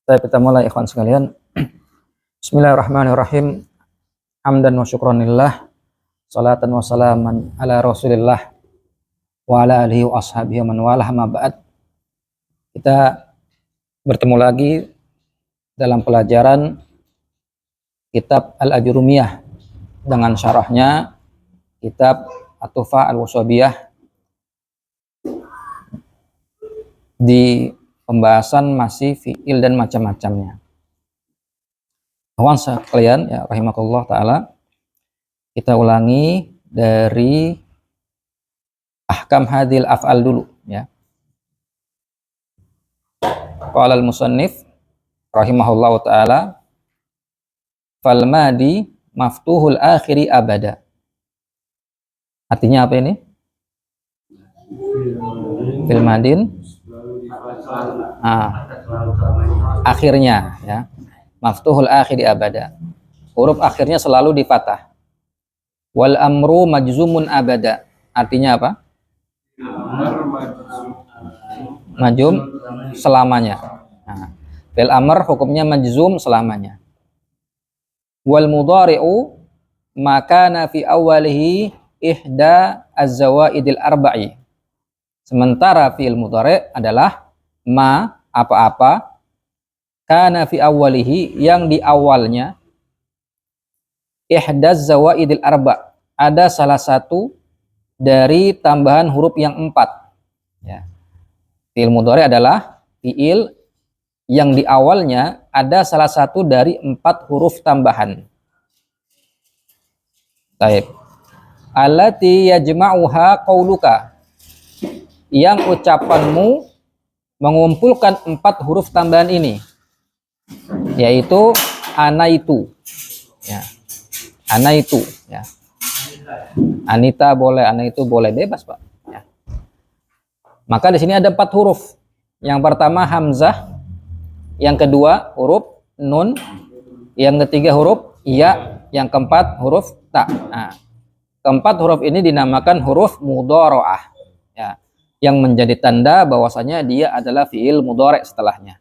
Kita mulai ikhwan sekalian. Bismillahirrahmanirrahim. Hamdan wa syukranillah. Salatan wa salaman ala Rasulillah wa ala alihi wa ashabihi wa man walah ma ba'd. Kita bertemu lagi dalam pelajaran kitab Al-Ajurumiyah dengan syarahnya kitab At-Tuhfah Al-Washabiyah di pembahasan masih fi'il dan macam-macamnya. Kawan sekalian ya rahimakumullah taala, kita ulangi dari ahkam hadil af'al dulu ya. Qala al-musannif rahimahullah taala fal madi maftuhul akhiri abada. Artinya apa ini? Fil madin akhirnya ya, maftuhul akhiri abada, huruf akhirnya selalu di fathah. Wal amru majzumun abada, artinya apa? Majzum selamanya. Fil amr hukumnya majzum selamanya. Wal mudhari'u makana fi awalihi ihda az-zawaidil arba'i. Sementara fi'il mudhari' adalah ma apa-apa kana fi awwalihi yang di awalnya ihdaz zawaidil arba, ada salah satu dari tambahan huruf yang 4 ya. Fi'il mudhari' adalah fi'il yang di awalnya ada salah satu dari 4 huruf tambahan. Baik. Allati yajma'uha qauluka, yang ucapanmu mengumpulkan 4 huruf tambahan ini, yaitu anaitu ya, anaitu ya, anita boleh, anaitu boleh, bebas Pak ya. Maka di sini ada 4 huruf. Yang pertama hamzah, yang kedua huruf nun, yang ketiga huruf ya, yang keempat huruf ta. Nah, keempat huruf ini dinamakan huruf mudharaah ya, yang menjadi tanda bahwasanya dia adalah fi'il mudhari' setelahnya.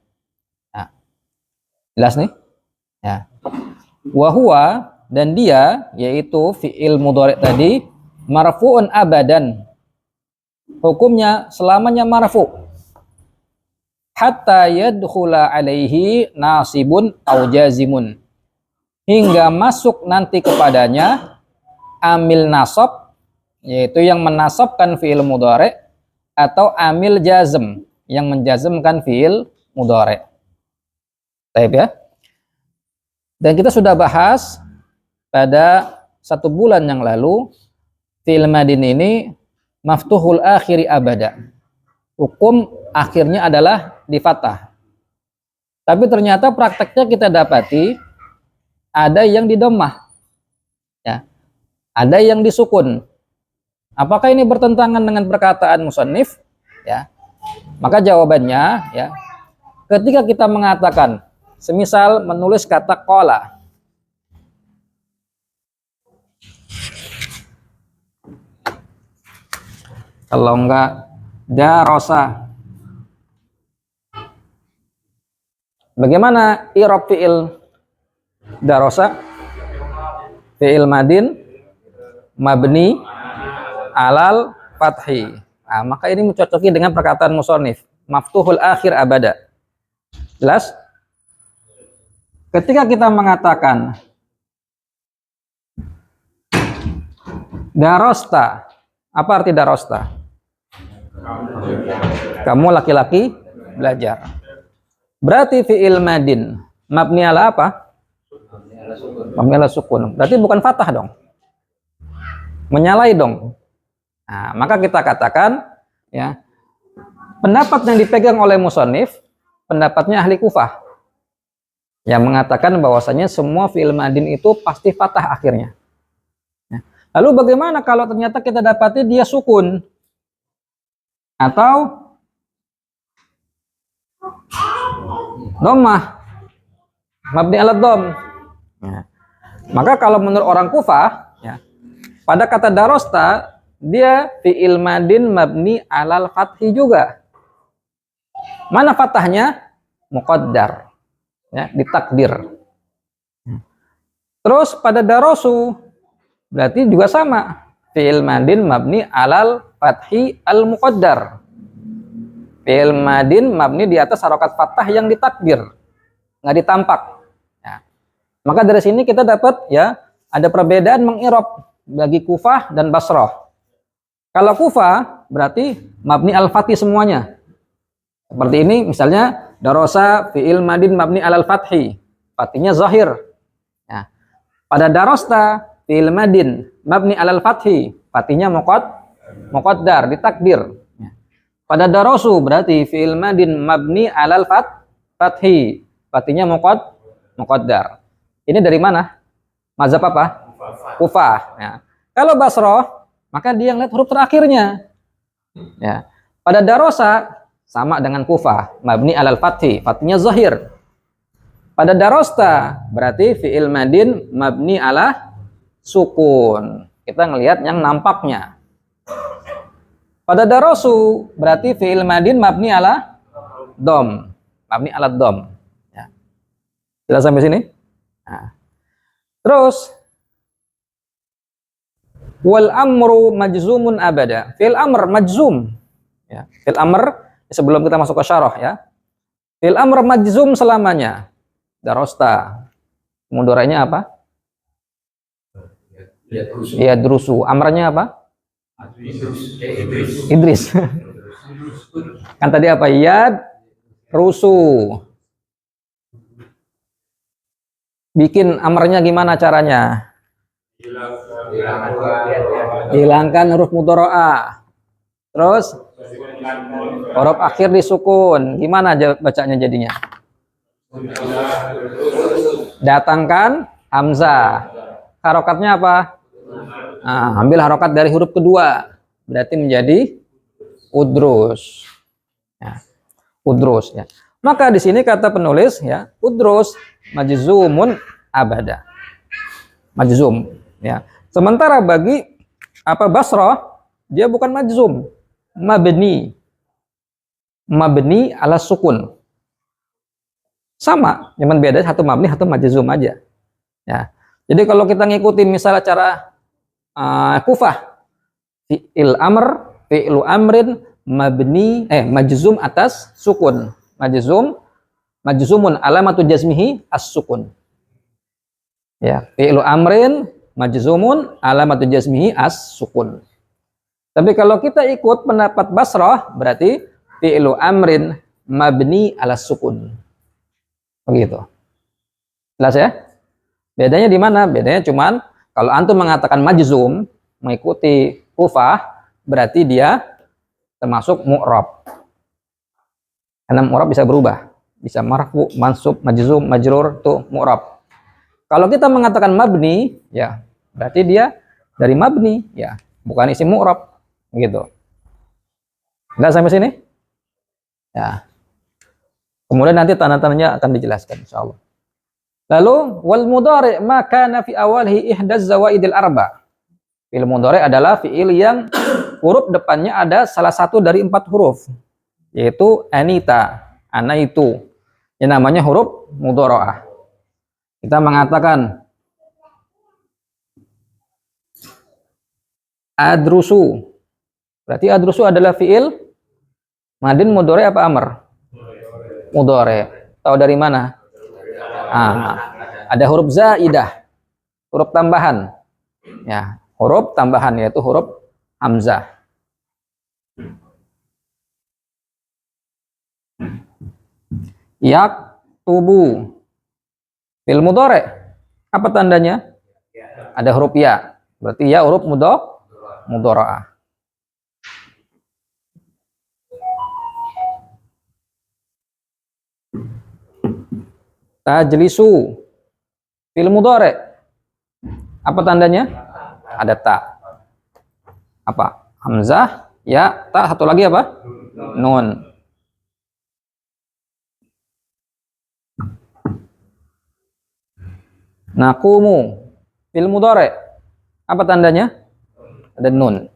Nah, jelas nih? Ya. Wa huwa, dan dia yaitu fi'il mudhari' tadi marfu'un abadan. Hukumnya selamanya marfu'. Hatta yadkhula alaihi nasibun au jazimun. Hingga masuk nanti kepadanya amil nasab, yaitu yang menasabkan fi'il mudhari', atau amil jazm yang menjazmkan fi'il mudhari'. Baik ya. Dan kita sudah bahas pada 1 bulan yang lalu fi'il madin ini maftuhul akhiri abada. Hukum akhirnya adalah di fathah. Tapi ternyata prakteknya kita dapati ada yang di dhammah. Ya. Ada yang disukun. Apakah ini bertentangan dengan perkataan musannif? Ya, maka jawabannya ya, ketika kita mengatakan, semisal menulis kata qala, kalau enggak darasa, bagaimana i'rab fi'il darasa? Fi'il madin mabni alal fathi. Nah, maka ini mencocoki dengan perkataan musannif maftuhul akhir abada. Jelas? Ketika kita mengatakan darosta, apa arti darosta? Kamu laki-laki belajar. Berarti fi'il madin mabni ala apa? Mabni ala sukun. Berarti bukan fathah dong. Menyalai dong. Nah, maka kita katakan ya, pendapat yang dipegang oleh musannif pendapatnya ahli Kufah yang mengatakan bahwasanya semua fi'il madin itu pasti fathah akhirnya. Ya. Lalu bagaimana kalau ternyata kita dapati dia sukun atau dhammah mabni ala dhamm? Ya. Maka kalau menurut orang Kufah ya, pada kata darosta dia fi'il madin mabni alal fathi juga. Mana fathahnya? Muqaddar. ya, ditakdir. Terus pada darasu berarti juga sama, fi'il madin mabni alal fathi al muqaddar. Fi'il madin mabni di atas harokat fathah yang ditakdir, nggak ditampak. Ya. Maka dari sini kita dapat ya ada perbedaan mengirob bagi Kufah dan Basrah. Kalau Kufah berarti mabni al fathi semuanya. Seperti ini misalnya darosa fi'il madin mabni alal fathi, fathinya zahir. Ya. Pada darosta fi'il madin mabni alal fathi, fathinya muqaddar, ditakdir. Ya. Pada darosu berarti fi'il madin mabni alal fathi, fathinya muqaddar. Ini dari mana? Mazhab apa? Kufah. Ya. Kalau Basrah, maka dia ngeliat huruf terakhirnya. Ya. Pada darosa sama dengan Kufah, mabni alal fathi, fathinya zahir. Pada darosta berarti fi'il madin mabni ala sukun. Kita ngelihat yang nampaknya. Pada darosu berarti fi'il madin mabni ala dom, mabni ala dom. Ya. Jelas sampai sini? Nah. Terus wal amru majzumun abada. Fi'il amr majzum. Ya. Fi'il amr sebelum kita masuk ke syarah ya. Fi'il amr majzum selamanya. Darosta. Mudoranya apa? Ya drusu. Amrnya apa? Idris. Kan tadi apa? Yad rusu. Bikin amrnya gimana caranya? Hilangkan huruf mudoro'ah. Terus huruf akhir disukun. Gimana bacanya jadinya? Datangkan hamzah. Harokatnya apa? Nah, ambil harokat dari huruf kedua. Berarti menjadi udrus. Ya. Udrus ya. Maka di sini kata penulis ya, udrus majzumun abada. Majzum ya. Sementara bagi apa Basrah dia bukan majzum, mabni. Mabni ala sukun. Sama, cuman beda satu mabni, satu majzum aja. Ya. Jadi kalau kita ngikutin misalnya cara Kufah, fi'il amr, fi'lu amrin, mabni majzum atas sukun. Majzumun alamatu jazmihi as-sukun. Ya, fi'lu amrin majzumun alamatu jazmihi as-sukun. Tapi kalau kita ikut pendapat Basrah berarti fi'lu amrin mabni ala sukun. Begitu. Jelas ya? Bedanya di mana? Bedanya cuman kalau antum mengatakan majzum mengikuti Kufah berarti dia termasuk mu'rab. Karena mu'rab bisa berubah, bisa marfu, mansub, majzum, majrur itu mu'rab. Kalau kita mengatakan mabni, ya berarti dia dari mabni, ya bukan isim mu'rab, gitu. Udah sampai sini? Ya. Kemudian nanti tanda-tandanya akan dijelaskan insyaallah. Lalu wal mudhari' ma kana fi awalihi ihdaz zawaidil arba. Fi'il mudhari' adalah fi'il yang huruf depannya ada salah satu dari 4 huruf, yaitu anita, ana itu. Yang namanya huruf mudhara'ah. Kita mengatakan adrusu. Berarti adrusu adalah fi'il madin mudhari' apa amr? Mudhari'. Tahu dari mana? Ada huruf zaidah, huruf tambahan. Ya, huruf tambahan yaitu huruf hamzah. Yak tubu. Fi'il mudhari'. Apa tandanya? Ada huruf ya. Berarti ya huruf mudhara'ah. Tajlisu. Fi'il mudhari'. Apa tandanya? Ada ta. Apa? Hamzah, ya, ta, satu lagi apa? Nun. Nakumu. Fi'il mudhari'. Apa tandanya? Ada nun.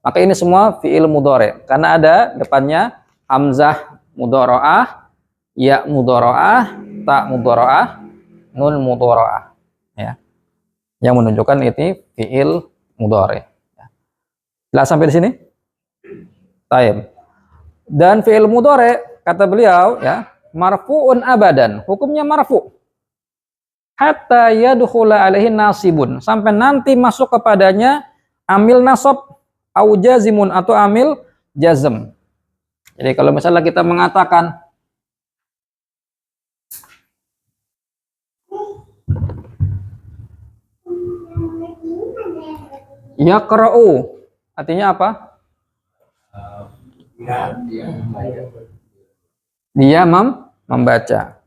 Maka ini semua fi'il mudhari' karena ada depannya hamzah mudhara'ah, ya mudhara'ah, ta mudharaah, nun mudharaah, ya, yang menunjukkan itu fiil mudhari. Jelas sampai di sini? Taib. Dan fiil mudhari kata beliau ya, marfu'un abadan, hukumnya marfu. Hatta yadkhula alaihi nasibun, sampai nanti masuk kepadanya amil nasab au jazimun atau amil jazm. Jadi kalau misalnya kita mengatakan yaqra'u, artinya apa? Dia membaca.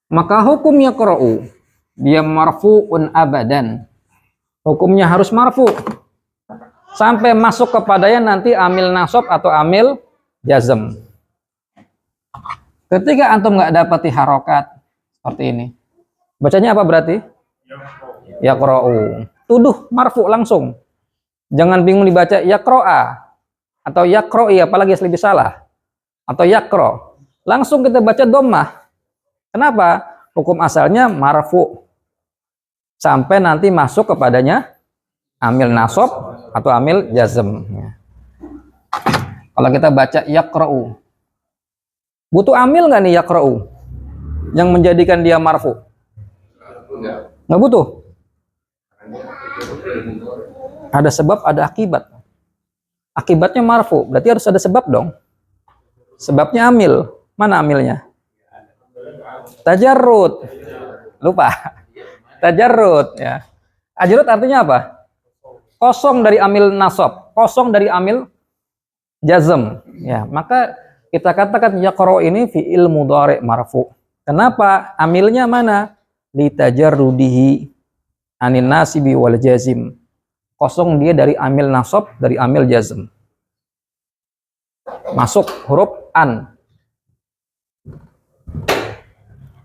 Maka hukum yaqra'u, dia marfu'un abadan. Hukumnya harus marfu. Sampai masuk kepadanya nanti amil nasab atau amil jazm. Ketika antum nggak dapati harokat seperti ini, bacanya apa berarti? Yaqra'u. Tuduh marfu langsung. Jangan bingung dibaca yaqra'a atau yaqra'i, apalagi lebih salah. Atau yaqra. Langsung kita baca dhammah. Kenapa? Hukum asalnya marfu. Sampai nanti masuk kepadanya amil nasab atau amil jazm. Kalau kita baca yaqra'u, butuh amil nggak nih yaqra'u yang menjadikan dia marfu? Nggak butuh. Ada sebab, ada akibat. Akibatnya marfu, berarti harus ada sebab dong. Sebabnya amil. Mana amilnya? Tajarrud. Lupa. Tajarrud ya. Ajrud artinya apa? Kosong dari amil nasab, kosong dari amil jazm. Ya, maka kita katakan yaqra ini fi'il mudhari marfu. Kenapa? Amilnya mana? Li tajarrudihi anin nasibi wal jazim. Kosong dia dari amil nasab, dari amil jazm. Masuk huruf an.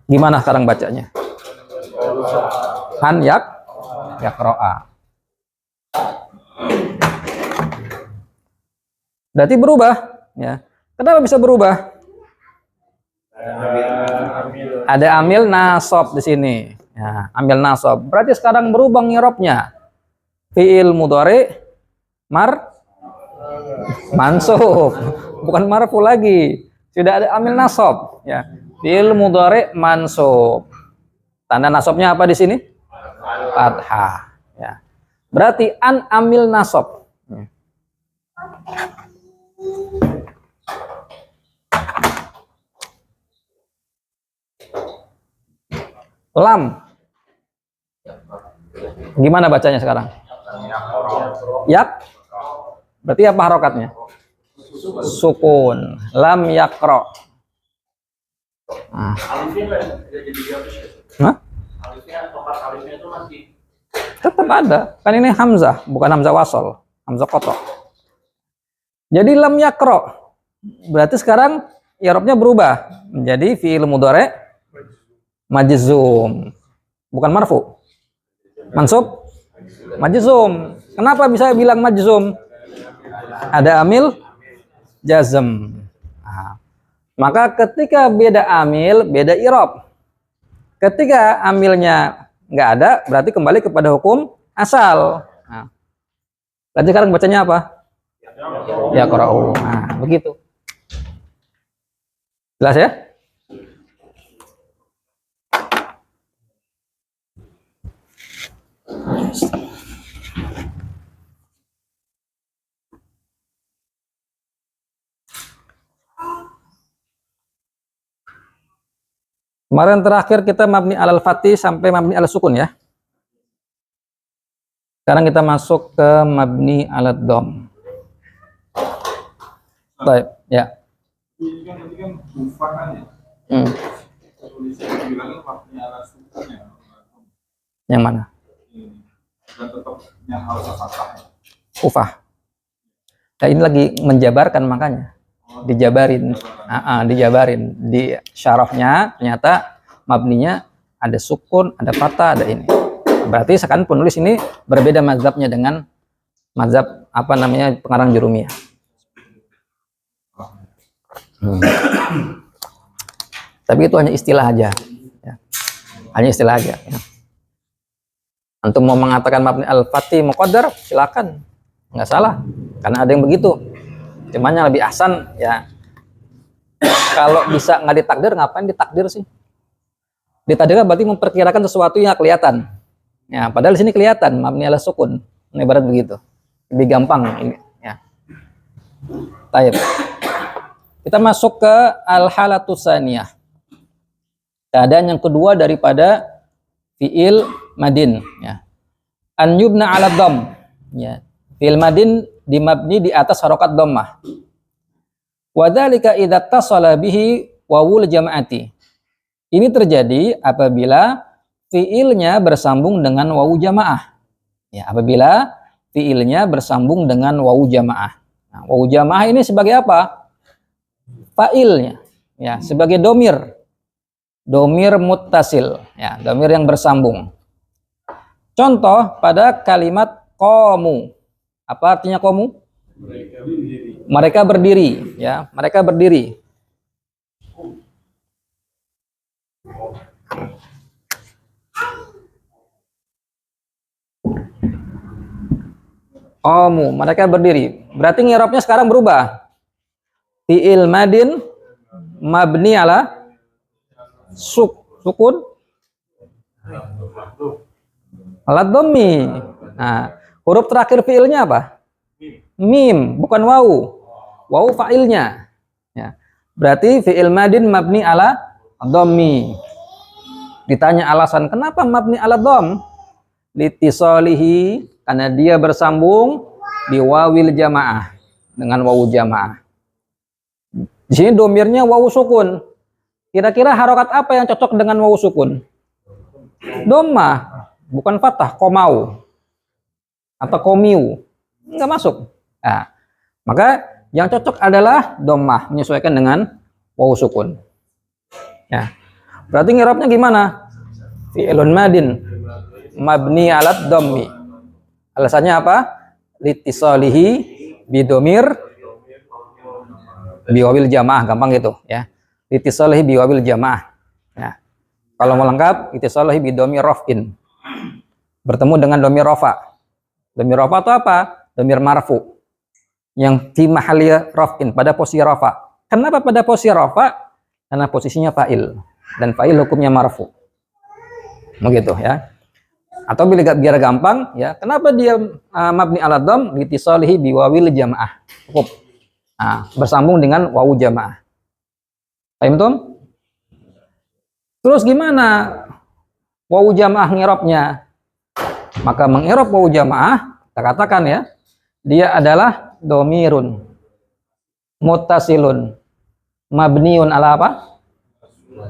Gimana sekarang bacanya? An yaqra'a. Berarti berubah, ya. Kenapa bisa berubah? Ada amil nasab di sini. Ya, amil nasab. Berarti sekarang berubah ngirobnya. Fi'il mudhari mansub, bukan marfu lagi. Sudah ada amil nasab, ya. Fi'il mudhari mansub. Tanda nasabnya apa di sini? Fathah, ya. Berarti an amil nasab. Lam. Gimana bacanya sekarang? Yak. Berarti apa harokatnya? Sukun. Lam yaqra. Nah. Hah? Tetap ada. Kan ini hamzah, bukan hamzah wasol, hamzah qata'. Jadi lam yaqra. Berarti sekarang i'rabnya berubah menjadi fi'il mudhari majzum. Bukan marfu. Mansub majzum. Kenapa bisa bilang majzum? Ada amil jazm. Nah, maka ketika beda amil, beda i'rab. Ketika amilnya nggak ada, berarti kembali kepada hukum asal. Nah, berarti sekarang bacanya apa? Yaqra'u. Nah, begitu. Jelas ya? Kemarin terakhir kita mabni alal fathi sampai mabni alal sukun ya. Sekarang kita masuk ke mabni alal dom. Baik, ya. Ini kan tadi kan kufah kan ya. Tulisnya dibilangin mabni alal sukun ya. Yang mana? Dan tetapnya harus fathah. Kufah. Nah, ini lagi menjabarkan makanya. Dijabarin. Dijabarin. Di syarafnya ternyata mabninya ada sukun, ada fathah, ada ini. Berarti sekarang penulis ini berbeda mazhabnya dengan mazhab apa namanya pengarang Jurumiyah. Tapi itu hanya istilah aja. Hanya istilah aja. Ya. Antum mau mengatakan mabni al-fatih muqaddar, silakan, nggak salah, karena ada yang begitu. Cuman yang lebih ahsan ya, kalau bisa nggak ditakdir, ngapain ditakdir sih? Ditakdir berarti memperkirakan sesuatu yang kelihatan. Ya, padahal di sini kelihatan mabni ala sukun. Ini ibarat begitu. Lebih gampang ini. Ya. Baik. Kita masuk ke al-halatus tsaniyah. Keadaan yang kedua daripada fi'il madin, ya. An yubna 'ala dhamm, ya. Fi'il madin dimabni di atas harokat dhammah. Wa dzalika idza tasala bihi wawul jam'ati. Ini terjadi apabila fi'ilnya bersambung dengan wawu jamaah. Ya, apabila fi'ilnya bersambung dengan wawu jamaah. Nah, wawu jamaah ini sebagai apa? Fa'ilnya, ya, sebagai domir. Domir muttasil, ya, domir yang bersambung. Contoh pada kalimat qamu. Apa artinya qamu? Mereka berdiri, ya, mereka berdiri. Qamu, mereka berdiri. Berarti ngirabnya sekarang berubah. Fi'il madin mabni ala sukun alat dhammi. Nah, huruf terakhir fiilnya apa? Mim, bukan wawu. Wawu fa'ilnya. Ya. Berarti fiil madin mabni ala dhammi. Ditanya alasan kenapa mabni ala dhamm? Litisalihi, karena dia bersambung di wawil jamaah, dengan wawu jamaah. Di sini domirnya wawu sukun. Kira-kira harokat apa yang cocok dengan wawu sukun? Dhammah, bukan fathah, komau atau komiu, nggak masuk. Nah, maka yang cocok adalah dhammah, menyesuaikan dengan wawu sukun. Ya, berarti ngirabnya gimana? Fi'ilun madin mabni alat dhammi. Alasannya apa? Litisalihi bidomir biwawil jamaah, gampang gitu ya. Litisalihi biwawil jamaah. Ya. Kalau mau lengkap, litisalihi bidomir raf'in. Bertemu dengan domir rafa. Domir rafa itu apa? Domir marfu. Yang fi mahalli raf'in, pada posisi rafa. Kenapa pada posisi rafa? Karena posisinya fa'il. Dan fa'il hukumnya marfu. Begitu ya. Atau biar gampang ya, kenapa dia mabni ala dhamm? Litisalihi biwawil jamaah. Cukup. Nah, bersambung dengan wawu jamaah. Paham tuh? Terus gimana wawu jamaah ngirabnya? Maka mengirab wawu jamaah, kita katakan ya, dia adalah domirun muttasilun mabniun ala apa?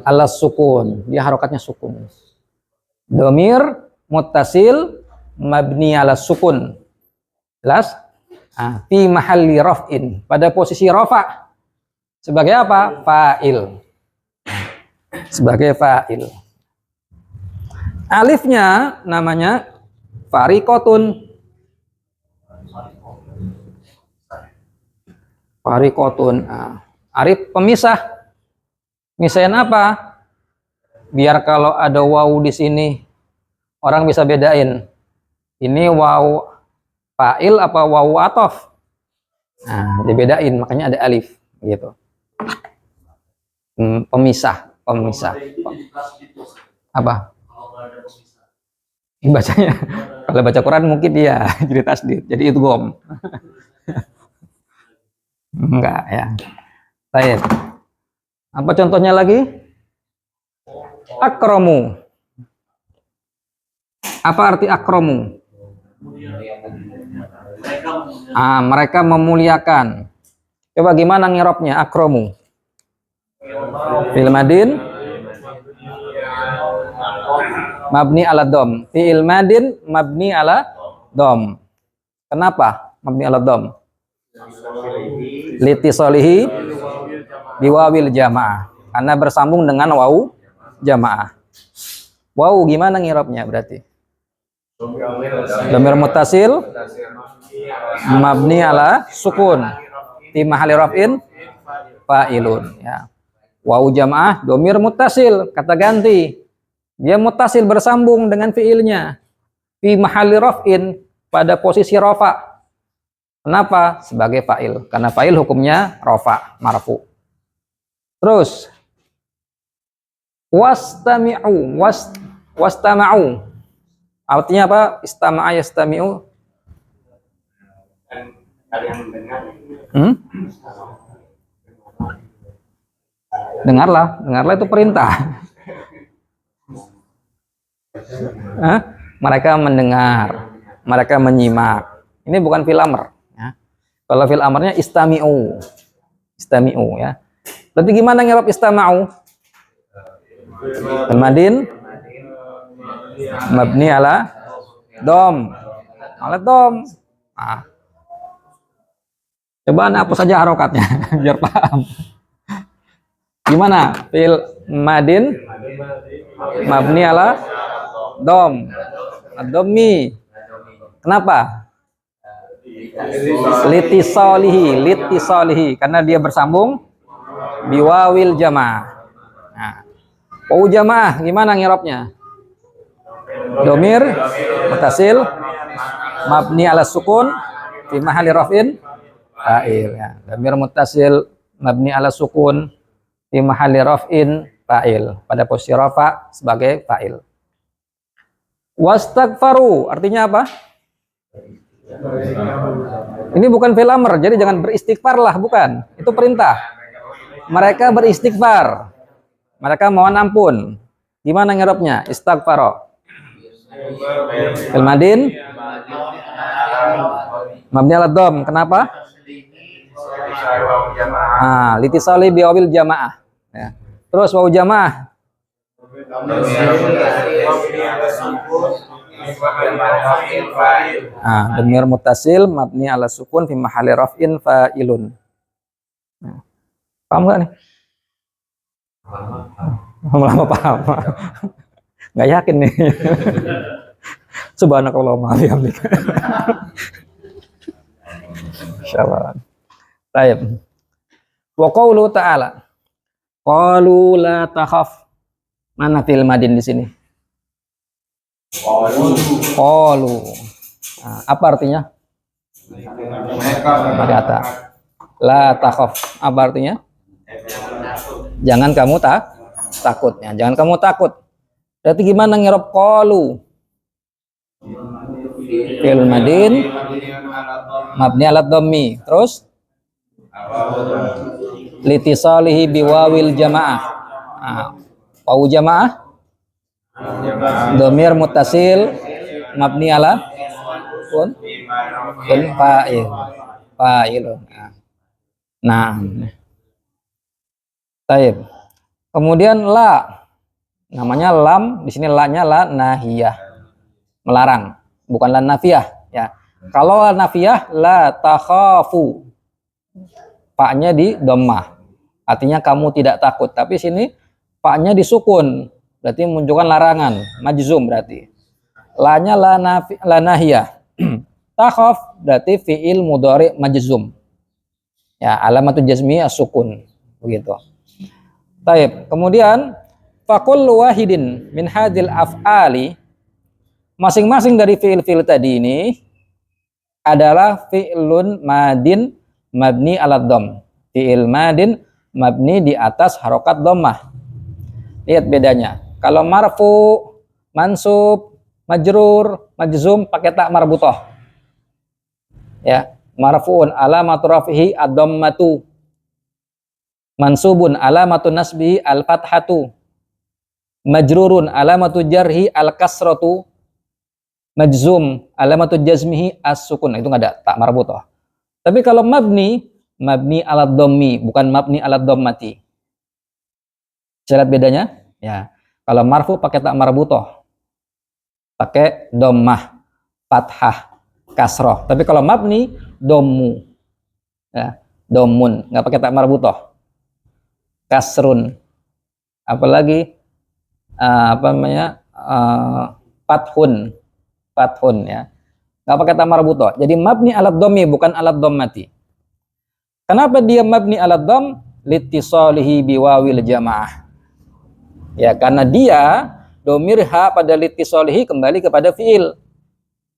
Ala sukun. Dia harokatnya sukun. Domir muttasil mabni ala sukun. Jelas? Fi mahalli raf'in, pada posisi rafa. Sebagai apa? Fa'il. Sebagai fa'il. Alifnya namanya fariqotun. Fariqotun. Arif pemisah. Misahin apa? Biar kalau ada wawu di sini orang bisa bedain. Ini wawu fa'il apa wawu atof. Nah, dibedain, makanya ada alif gitu. Pemisah. Apa? Bacanya kalau baca Quran mungkin dia jadi tasdid, jadi idgham. Enggak ya. Baik. Apa contohnya lagi? Akramu. Apa arti akramu? Mereka memuliakan. Coba gimana ngirabnya akramu? Fi'il madin mabni ala dhamm. Fi'il madin mabni ala dhamm. Kenapa mabni ala dhamm? Litisalihi biwawil jamaah. Karena bersambung dengan wawu jamaah. Wawu gimana ngirabnya berarti? Dhamir muttasil mabni ala sukun fi mahalli raf'in fa'ilun ya. Wawu jamaah domir muttasil, kata ganti, Dia muttasil bersambung dengan fiilnya. Fi mahalli raf'in, pada posisi rafa. Kenapa? Sebagai fa'il. Karena fa'il hukumnya rafa, marfu. Terus wastami'u, wastama'u. Artinya apa? Istama'a yastami'u. Kalian mendengar. Dengarlah itu perintah. Mereka mendengar, mereka menyimak. Ini bukan fil amr. Ya. Kalau fil amrnya istami'u, ya. Berarti gimana ngerap istama'u? Al-madin mabni ala dom. Nah. Coba hapus saja harokatnya biar paham. Gimana? Fil madin mabni ala dom. Ad-dhammi. Kenapa? Litisalihi, karena dia bersambung biwawil jamaah. Nah, wau jamaah gimana ngirapnya? Domir mutasil mabni ala sukun fi mahalli raf'in fa'il, ya. Domir mutasil mabni ala sukun fi mahalli raf'in fa'il, pada posisi rafa sebagai fa'il. Wastaghfaru artinya apa? Ini bukan fil amr, jadi jangan beristighfar lah, bukan. Itu perintah. Mereka beristighfar. Mereka mohon ampun. Gimana ngerapnya? Istaghfaro. Fil madin mabni ala dom. Kenapa? Litisali biwawil jamaah. Ya. Terus wau jamaah. Dhamir muttasil mabni ala sukun fi mahalli raf'in fa'ilun. Paham nggak nih? Lama paham. Nggak yakin nih. Subhanakallah wa bihamdika. Insyaallah. Baik. Wa qaulu ta'ala. Qalu la takhaf. Mana fil madin di sini? Qalu. Apa artinya? Berkata. La takhaf. Apa artinya? Jangan kamu takut. Ya, jangan kamu takut. Berarti gimana ngirob qalu? Fil madin mabni ala dhammi. Terus litisalihi biwawil jamaah. Wau jamaah dhamir muttasil mabni ala kun fa'ilun. Nah, taib. Kemudian la, namanya lam, di sini la-nya la nahiyah, melarang, bukan la nafiyah, ya. Kalau la nafiyah la takhafu, paknya di dhammah, artinya kamu tidak takut. Tapi sini paknya disukun, berarti menunjukkan larangan, majzum berarti. La-nya la nahiyah. Takhaf berarti fi'il mudhari majzum. Ya, alamatul jazmi as-sukun, begitu. Taib. Kemudian faqul wahidin min hadil af'ali, masing-masing dari fi'il-fi'il tadi ini adalah fi'lun madin mabni ala dhamm. Fi'il madin mabni di atas harokat dhammah. Lihat bedanya. Kalau marfu, mansub, majrur, majzum pakai tak marbutoh. Ya, marfuun alamatu rafihi ad-dhammatu. Mansubun alamatu nasbihi al-fathatu. Majrurun alamatu jarhi al-kasratu. Majzum alamatu jazmihi as-sukun. Itu nggak ada tak marbutoh. Tapi kalau mabni ala dhammi, bukan mabni ala dhammati. Bisa lihat bedanya? Ya. Kalau marfu pakai tak marbutoh, pakai dhammah, fathah, kasroh. Tapi kalau mabni dhammu, ya, dhammun, nggak pakai tak marbutoh, kasrun, apalagi fathun, ya, nggak pakai tak marbutoh. Jadi mabni ala dhammi, bukan ala dhammati. Kenapa dia mabni ala dhamm? Litisalihi biwawil jamaah. Ya, karena dia domir ha pada litisolihi kembali kepada fiil.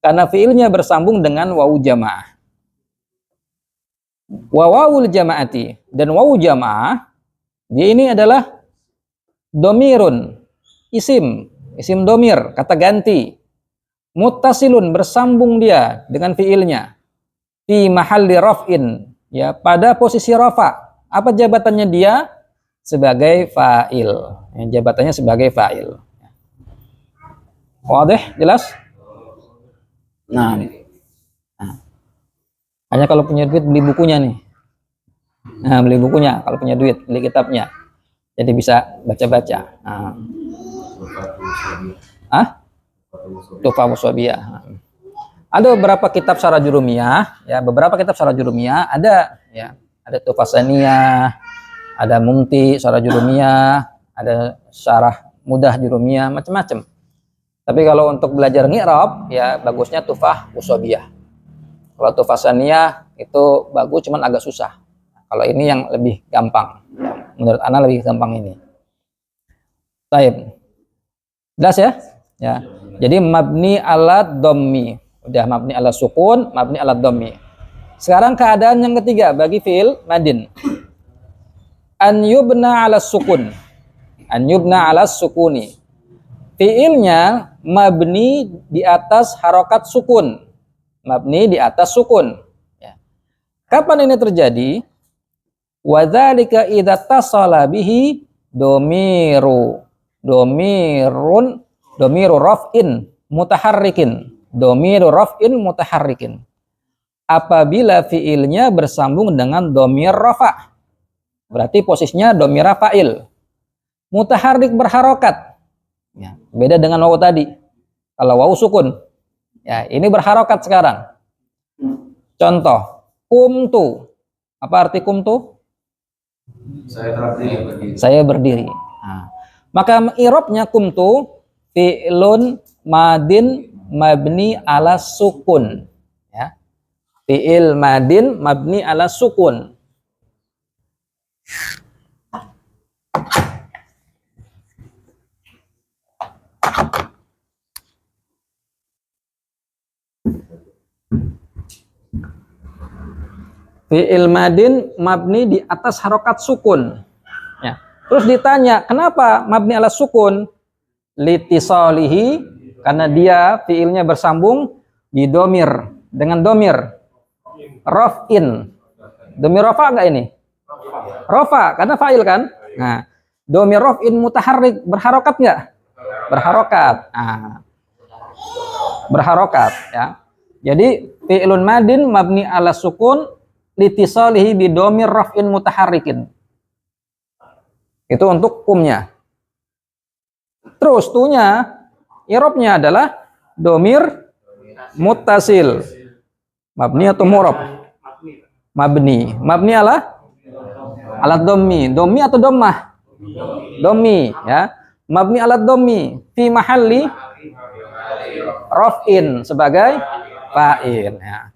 Karena fiilnya bersambung dengan wawu jamaah. Wa wawul jamaati, dan wawu jamaah dia ini adalah domirun, isim domir, kata ganti. Muttasilun, bersambung dia dengan fiilnya. Fi mahalli raf'in, ya, pada posisi rafa. Apa jabatannya dia? Sebagai fa'il. Ya, jabatannya sebagai fa'il. Wadih, jelas? Nah, hanya kalau punya duit beli bukunya nih. Nah, beli bukunya, kalau punya duit beli kitabnya. Jadi bisa baca-baca. Nah. Tuhfah Wassobiyah. Ada beberapa kitab syarah jurumiyah, ya, beberapa kitab syarah jurumiyah ada, ya, ada Tuhfah Saniyah, ada Mumti syarah jurumiyah, ada syarah mudah jurumiyah, macam-macam. Tapi kalau untuk belajar ngi'rab, ya bagusnya Tuhfah Wassobiyah. Kalau Tuhfah Saniyah itu bagus, cuman agak susah. Kalau ini yang lebih gampang, menurut ana lebih gampang ini. Baik, jelas ya? Ya. Jadi mabni ala dhammi, udah mabni ala sukun, mabni ala dhammi. Sekarang keadaan yang ketiga bagi fiil madin. An yubna ala sukun, an yubna ala sukuni. Fiilnya mabni di atas harokat sukun, mabni di atas sukun. Ya. Kapan ini terjadi? Wadzalika idza tasala bihi domiru raf'in mutaharrikin, domiru raf'in mutaharrikin. Apabila fiilnya bersambung dengan domir rafa, berarti posisinya domir fa'il. Mutaharrik berharokat, ya, beda dengan wawu tadi. Kalau wawu sukun, ya, ini berharokat sekarang. Contoh, kumtu. Apa arti kumtu? Saya berdiri. Nah, maka i'rabnya kumtu fi'lun madin mabni ala sukun, ya. Fi'il madin mabni ala sukun. Fi'il madin mabni di atas harokat sukun. Ya. Terus ditanya, kenapa mabni ala sukun? Litisalihi, karena dia fi'ilnya bersambung di domir, dengan domir raf'in. Domir rafa enggak ini? Rafa, karena fa'il kan? Nah, domir raf'in mutaharrik, berharokat enggak? Berharokat. Nah, berharokat, ya. Jadi fi'ilun madin mabni ala sukun litisalihi bidomir raf'in mutaharrikin. Itu untuk kumnya. Terus tunya, i'rabnya adalah domir muttasil. Mabni atau mu'rab? Mabni. Mabni ala dhammi. Dhammi atau dhammah? Dhammi, ya. Mabni ala dhammi fi mahalli raf'in sebagai fa'il, ya.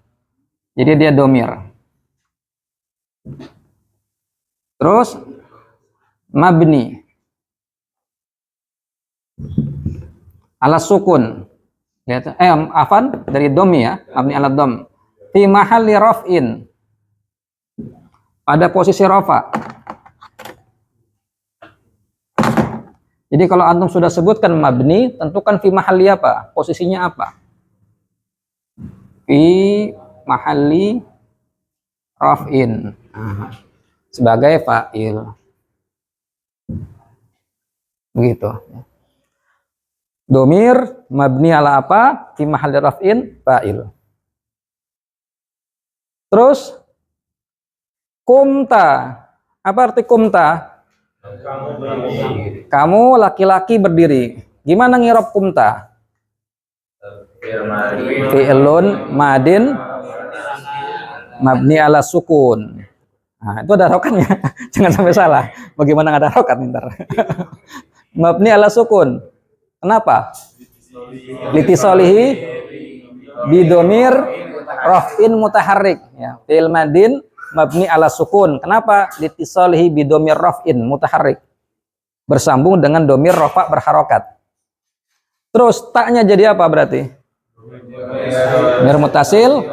Jadi dia domir. Terus mabni ala sukun, lihat, afan dari domi, ya, mabni ala dom fi mahalli raf'in, pada posisi rafa. Jadi kalau antum sudah sebutkan mabni, tentukan fi mahalli apa, posisinya apa. Fi mahalli raf'in, sebagai fa'il. Begitu. Domir mabni ala apa? Fi mahalli raf'in fa'il. Terus kumta. Apa arti kumta? Kamu laki-laki berdiri. Gimana ngirab kumta? Fi'lun madin mabni ala sukun. Nah, itu ada harokatnya. Jangan sampai salah. Bagaimana nggak ada harokat ntar? Mabni ala sukun. Kenapa? Litisolihi bidomir raf'in mutaharrik. Ya. Fi'il madin mabni ala sukun. Kenapa? Litisolihi bidomir raf'in mutaharrik. Bersambung dengan domir rafa berharokat. Terus taknya jadi apa berarti? Domir mutasil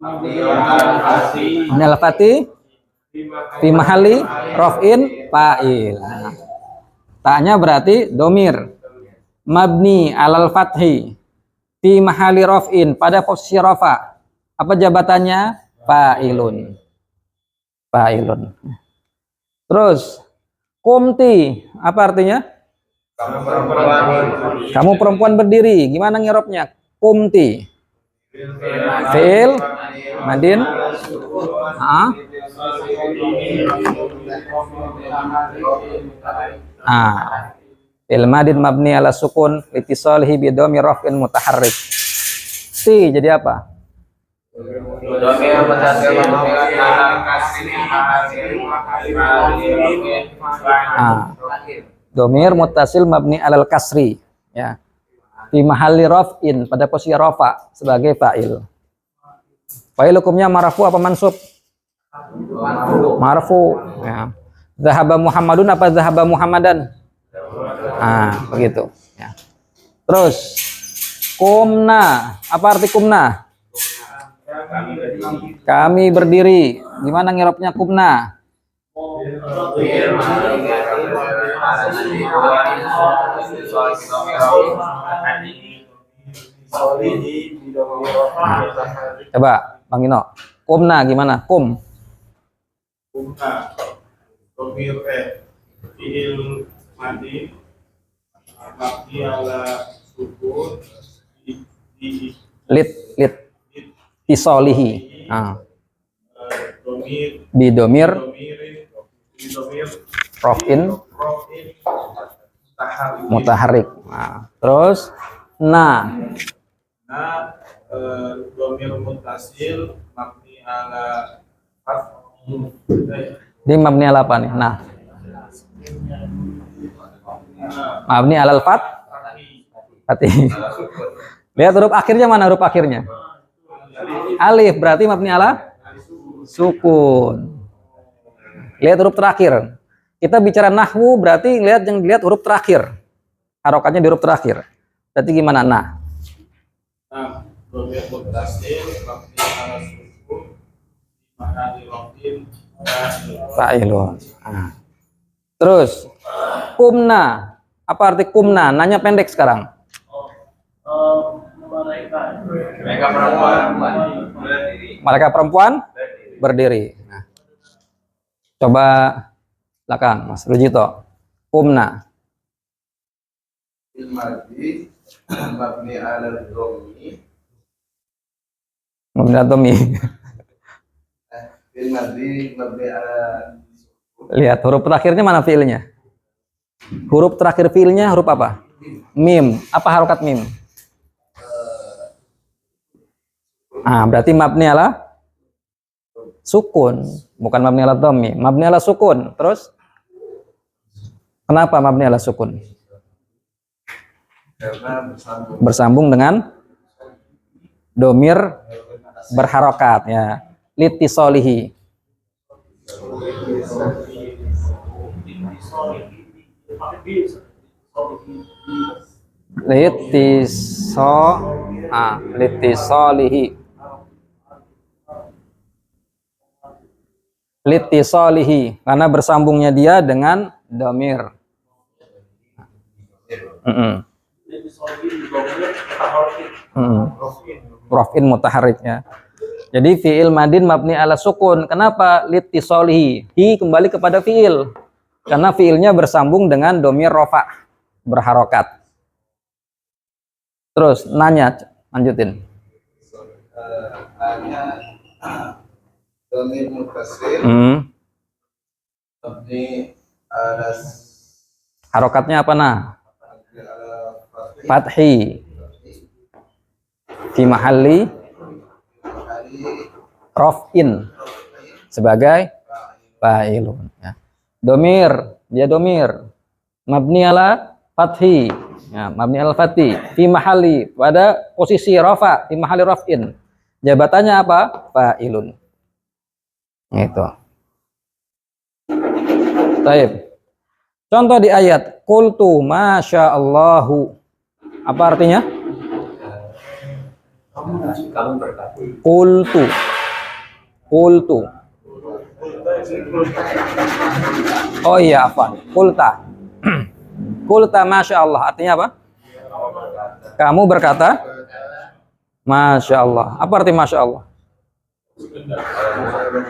mabni al fathi fi mahali raf'in fa'il. Nah, taknya berarti domir mabni alal fathi fi mahali raf'in, pada posisi rafa. Apa jabatannya? Fa'ilun. Fa'ilun. Terus kumti apa artinya? Kamu perempuan berdiri. Gimana ngirobnya? Kumti. Fi'il madin. Fi'il madin mabni ala sukun litisalihi bi dhamir raf'in mutaharrik. Ti jadi apa? Domir mutasil mabni alal kasri, ya, fi mahalli raf'in, pada posisi rafa sebagai fa'il. Fa'il hukumnya marfu apa mansub? Marfu. Ya. Zahaba Muhammadun apa zahaba Muhammadan? Begitu. Ya. Terus kumna, apa arti kumna? Kami berdiri. Gimana ngirobnya kumna? Coba Bang Ino, kumna gimana? Kumna domir fi'il madin mabni ala sukun lit tisolihi. Bidomir rofin mutaharik. Terus domir mutasil mabni ala di mabni ala apa nih? Mabni alal fatih. Lihat huruf akhirnya mana? Huruf akhirnya alif, berarti mabni ala sukun. Lihat huruf terakhir. Kita bicara nahwu berarti lihat huruf terakhir. Harokatnya di huruf terakhir. Berarti gimana? Domir mutasil mabni ala sukun mahali rafin fa'ilun. Terus kumna, apa arti kumna? Nanya pendek sekarang. Mereka perempuan berdiri. Coba belakang Mas Rujito. Kumna. mabni ala dhammi Mabni ala dhammi. Lihat huruf terakhirnya mana fiilnya? Huruf terakhir fiilnya huruf apa? Mim. Apa harokat mim? Berarti mabni ala sukun, bukan mabni ala dhammi. Mabni ala sukun. Terus kenapa mabni ala sukun? karena Bersambung dengan domir berharokat, ya. Litisolihi. Litisolihi. Litisolihi, karena bersambungnya dia dengan domir. Raf'in mutaharriknya. Jadi fi'il madin mabni ala sukun. Kenapa? Litisolihi. Hi kembali kepada fi'il. Karena fi'ilnya bersambung dengan domir rofa, berharokat. Terus nanya, lanjutin. domir mutasil mabni ala Harokatnya apa fathi fi mahalli raf'in sebagai fa'ilun, ya. Dia domir mabni ala fathi, ya, mabni ala fathi fi mahalli, pada posisi rafa, fi mahalli raf'in, jabatannya apa? Fa'ilun. Itu. Baik. Contoh di ayat qultu masyaallahu. Apa artinya? Kamu berkata. Qultu. Qultu. Oh iya, apa? Qulta. Qulta masya Allah. Artinya apa? Kamu berkata masya Allah. Apa arti masya Allah?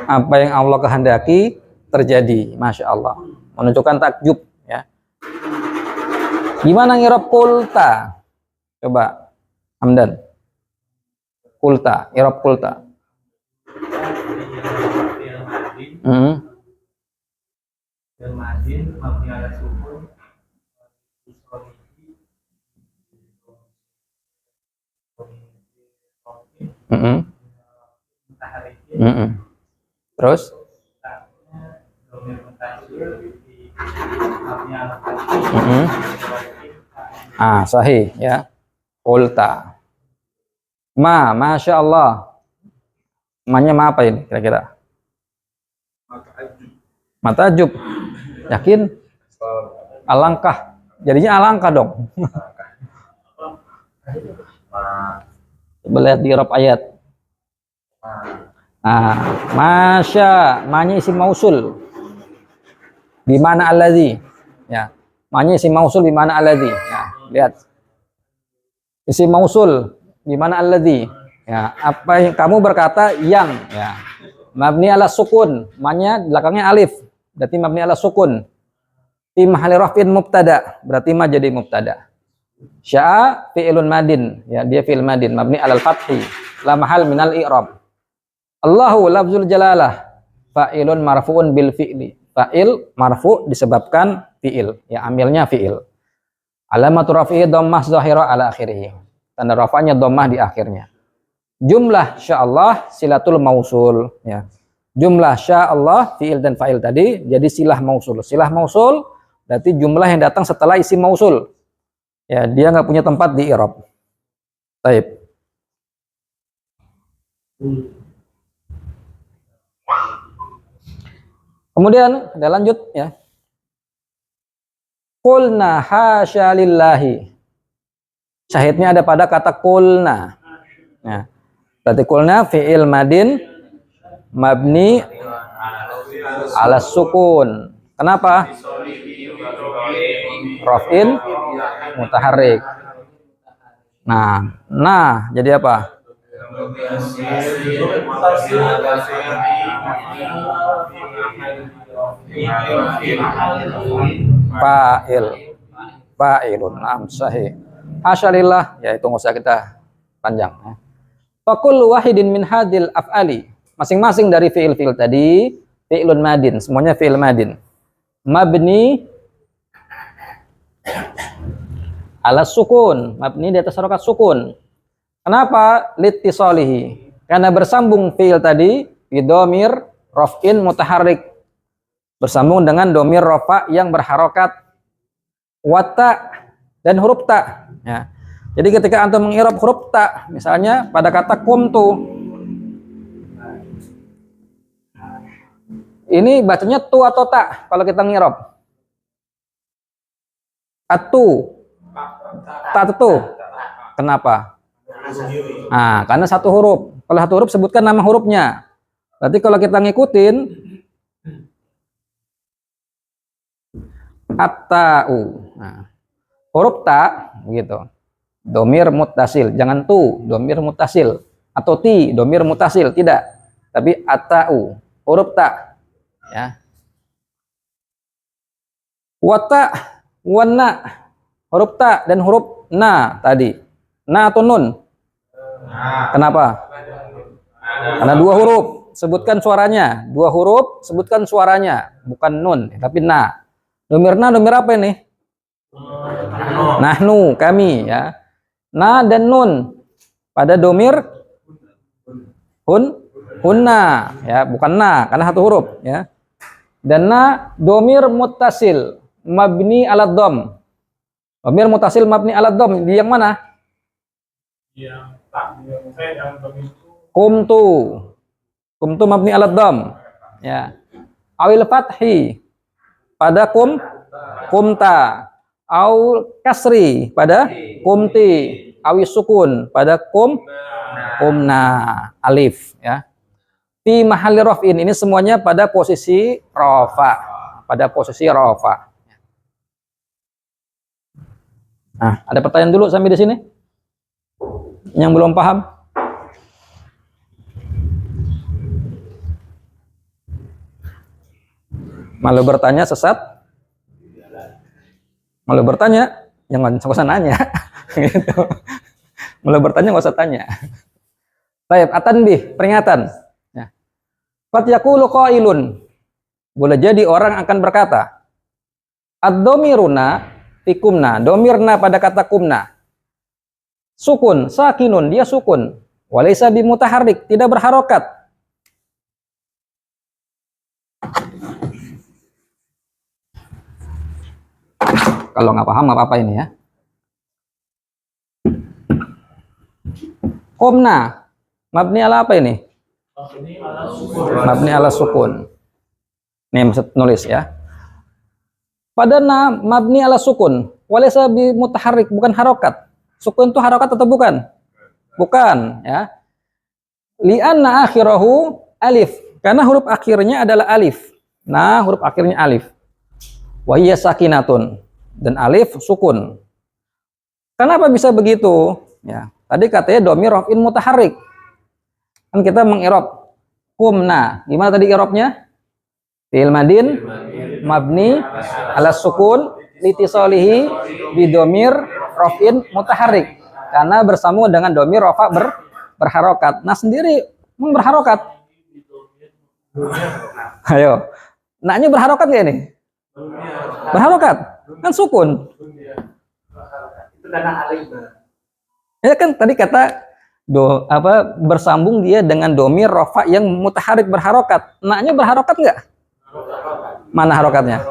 Apa yang Allah kehendaki terjadi. Masya Allah. Menunjukkan takjub. Ya. Gimana ngirab qulta? Coba Hamdan. Qulta, i'rab qulta. Terus? Sahih ya. Qulta. Masya Allah. Ma-nya ma apa ini kira-kira? Matajub. Yakin? Alangkah. Jadinya alangkah dong. Coba lihat di i'rab ayat. Masya, ma-nya isim mausul. Di mana alladzi? Ya. Ma-nya isim mausul di mana alladzi? Ya, lihat. Isim mausul di mana alladzi? Ya, apa yang kamu berkata yang ya. Mabni ala sukun, ma-nya belakangnya alif. Berarti mabni ala sukun. Fi mahalli raf'in mubtada, berarti ma jadi mubtada. Sya'a fi'ilun madin, ya dia fi'il madin mabni alal fathi, la mahal minal i'rab. Allahu lafzul jalalah, fa'ilun marfu'un bil fi'li. Fa'il marfu' disebabkan fi'il, ya amilnya fi'il. Alamatu raf'ihi dhammah zahira ala akhirih. Tanda rafa'nya dhammah di akhirnya. Jumlah sya'allah silatul mausul, ya. Jumlah sya'allah fi'il dan fa'il tadi jadi silah mausul. Silah mausul berarti jumlah yang datang setelah isim mausul. Ya, dia nggak punya tempat di i'rab. Baik. Kemudian kita lanjut ya. Qulna hasya lillahi. Syahidnya ada pada kata qulna. Ya. Berarti qulna fi'il madin mabni ala sukun. Kenapa? Raf'in mutaharrik. Nah, jadi apa? Fa'ilun. Sahih. Hasyalillah, ya itu nggak usah kita panjang. Fakul wahidin min hadil af'ali. Masing-masing dari fi'il-fi'il tadi, fi'ilun madin, semuanya fi'il madin. Mabni ala sukun, mabni di atas harokat sukun. Kenapa? Litisolihi. Karena bersambung fi'il tadi, bidomir raf'in mutaharrik. Bersambung dengan domir rofa yang berharokat. Wata dan huruf ta. Ya. Jadi ketika antum mengirab huruf ta, misalnya pada kata kumtu, ini bacanya tu atau tak kalau kita ngirab? Atu. Tak tu. Kenapa? Karena satu huruf. Kalau satu huruf sebutkan nama hurufnya. Berarti kalau kita ngikutin at-ta'u. Huruf ta gitu. Domir muttasil, jangan tu, domir muttasil, atau ti, domir muttasil, tidak. Tapi at-ta'u, huruf ta. Ya. Wata, wana, huruf ta dan huruf na tadi. Na atau nun? Kenapa? Karena dua huruf, sebutkan suaranya. Dua huruf, sebutkan suaranya. Bukan nun, tapi na. Domir na, domir apa ini? Nahnu, kami ya. Na dan nun pada domir hunna ya, bukan na karena satu huruf ya. Dan na domir muttasil mabni ala dham. Domir muttasil mabni ala dham di yang mana? Yang kumtu. Kumtu mabni ala dham ya. Awil fathi pada kumta. au kasri pada kumti, awis sukun pada kumna alif ya. Fi mahalli raf'in, ini semuanya pada posisi rafa, pada posisi rafa. Nah, ada pertanyaan dulu sampai di sini? Yang belum paham? Malu bertanya sesat? Malu bertanya, jangan usah nanya. Gitu. Malu bertanya nggak usah tanya. Baik, atanbih, peringatan. Ya. Qad yaqulu qailun. Boleh jadi orang akan berkata, ad-dhamiruna fi kumna, domirna pada kata kumna. Sukun, sakinun, dia sukun. Walaysa bimutaharrik, tidak berharokat. Kalau nggak paham nggak apa-apa ini ya. Kumna, mabni ala apa ini? Mabni ala sukun. Nih maksud nulis ya. Pada mabni ala sukun, walaysa bi mutaharrik, bukan harokat. Sukun itu harokat atau bukan? Bukan ya. Li'anna akhirahu alif, karena huruf akhirnya adalah alif. Nah, huruf akhirnya alif. Wa hiya sakinatun, dan alif sukun. Kenapa bisa begitu? Ya, tadi katanya dhamir raf'in mutaharrik. Kan kita mengirob kumna. Gimana tadi irobnya? Fi'il madin mabni ala sukun litisalihi bidomir raf'in mutaharrik, karena bersambung dengan domir rafa berharokat. Nah, sendiri berharokat. Ayo, naknya berharokat nggak ini? Berharokat, kan sukun. Ya kan tadi kata bersambung dia dengan domir rafa yang mutaharrik berharokat. Naknya berharokat nggak? Mana harokatnya?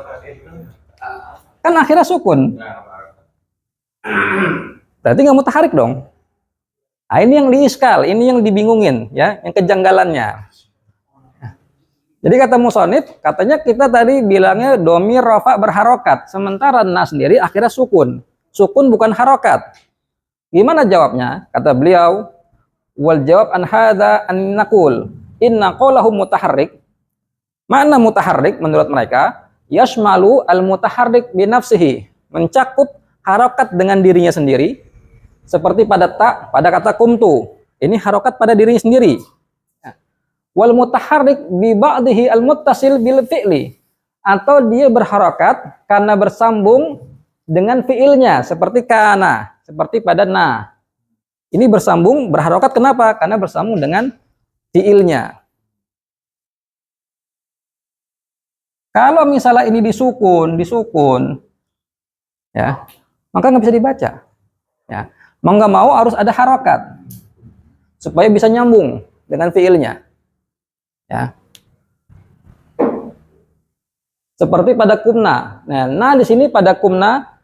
Kan akhirnya sukun. Berarti nggak mutaharik dong. Nah, ini yang diiskal, ini yang dibingungin, ya, yang kejanggalannya. Jadi kata musonif, katanya kita tadi bilangnya domir rafa berharokat, sementara na sendiri akhirnya sukun. Sukun bukan harokat. Gimana jawabnya? Kata beliau, wal jawab an hadza an naqul inna qawlahu mutaharrik. Makna mutaharrik menurut mereka yashmalu al mutaharrik bi nafsihi, mencakup harokat dengan dirinya sendiri, seperti pada pada kata kumtu, ini harokat pada dirinya sendiri. Wal mutaharrik bi ba'dihi al muttasil bil fi'li, atau dia berharokat karena bersambung dengan fi'ilnya, seperti kana, seperti pada na. Ini bersambung berharokat kenapa? Karena bersambung dengan fi'ilnya. Kalau misalnya ini disukun, ya, maka nggak bisa dibaca. Ya, mau nggak mau harus ada harokat supaya bisa nyambung dengan fiilnya. Ya, seperti pada kumna. Nah di sini pada kumna